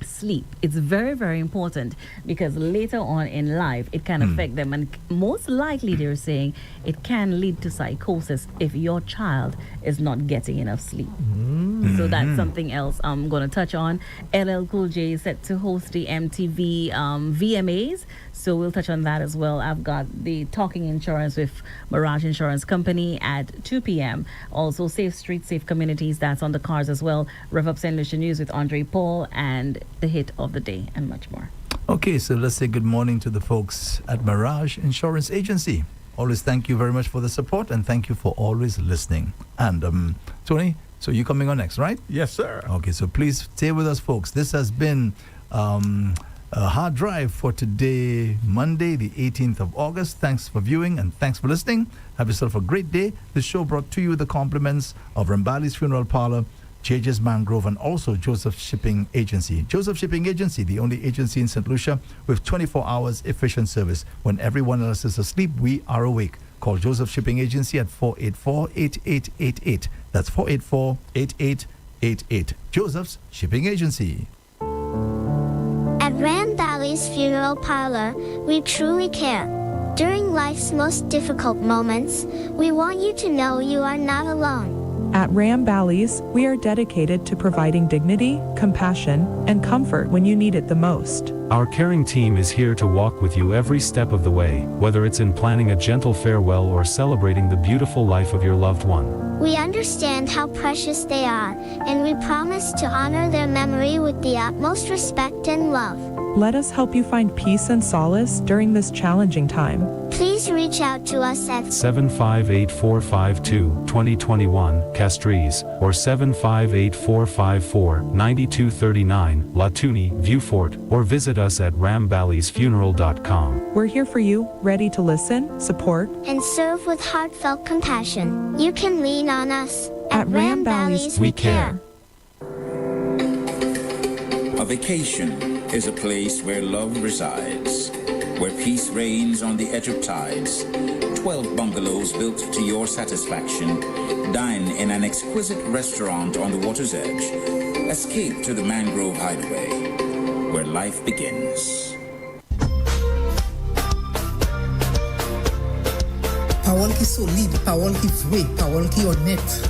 sleep. It's very, very important because later on in life it can affect them, and most likely they're saying it can lead to psychosis if your child is not getting enough sleep. So that's something else I'm going to touch on. LL Cool J is set to host the MTV VMAs, so we'll touch on that as well. I've got the Talking Insurance with Mirage Insurance Company at 2 p.m. Also, Safe Streets, Safe Communities, that's on the cards as well. Rev Up St. Lucia News with Andre Paul and the hit of the day and much more. Okay, so let's say good morning to the folks at Mirage Insurance Agency. Always thank you very much for the support and thank you for always listening. And Tony, so you coming on next, right? Yes, sir. Okay, so please stay with us, folks. This has been a hard drive for today, Monday, the 18th of August. Thanks for viewing and thanks for listening. Have yourself a great day. The show brought to you with the compliments of Rambali's Funeral Parlor, JJ's Mangrove, and also Joseph Shipping Agency. Joseph Shipping Agency, the only agency in St. Lucia with 24 hours efficient service. When everyone else is asleep, we are awake. Call Joseph Shipping Agency at 484-8888. That's 484-8888. Joseph's Shipping Agency. At Ram Valley's Funeral Parlor, we truly care. During life's most difficult moments, we want you to know you are not alone. At Ram Valleys, we are dedicated to providing dignity, compassion, and comfort when you need it the most. Our caring team is here to walk with you every step of the way, whether it's in planning a gentle farewell or celebrating the beautiful life of your loved one. We understand how precious they are, and we promise to honor their memory with the utmost respect and love. Let us help you find peace and solace during this challenging time. Please reach out to us at 758-452-2021, Castries, or 758-454-9239, Latuni, Viewfort, or visit us at ramvalleysfuneral.com. We're here for you, ready to listen, support, and serve with heartfelt compassion. You can lean on us. At Ram Valleys, we care. A vacation is a place where love resides, where peace reigns on the edge of tides. 12 bungalows built to your satisfaction. Dine in an exquisite restaurant on the water's edge. Escape to the mangrove hideaway, where life begins. Pawon ki solide, pawon ki vwe, pawon ki honet.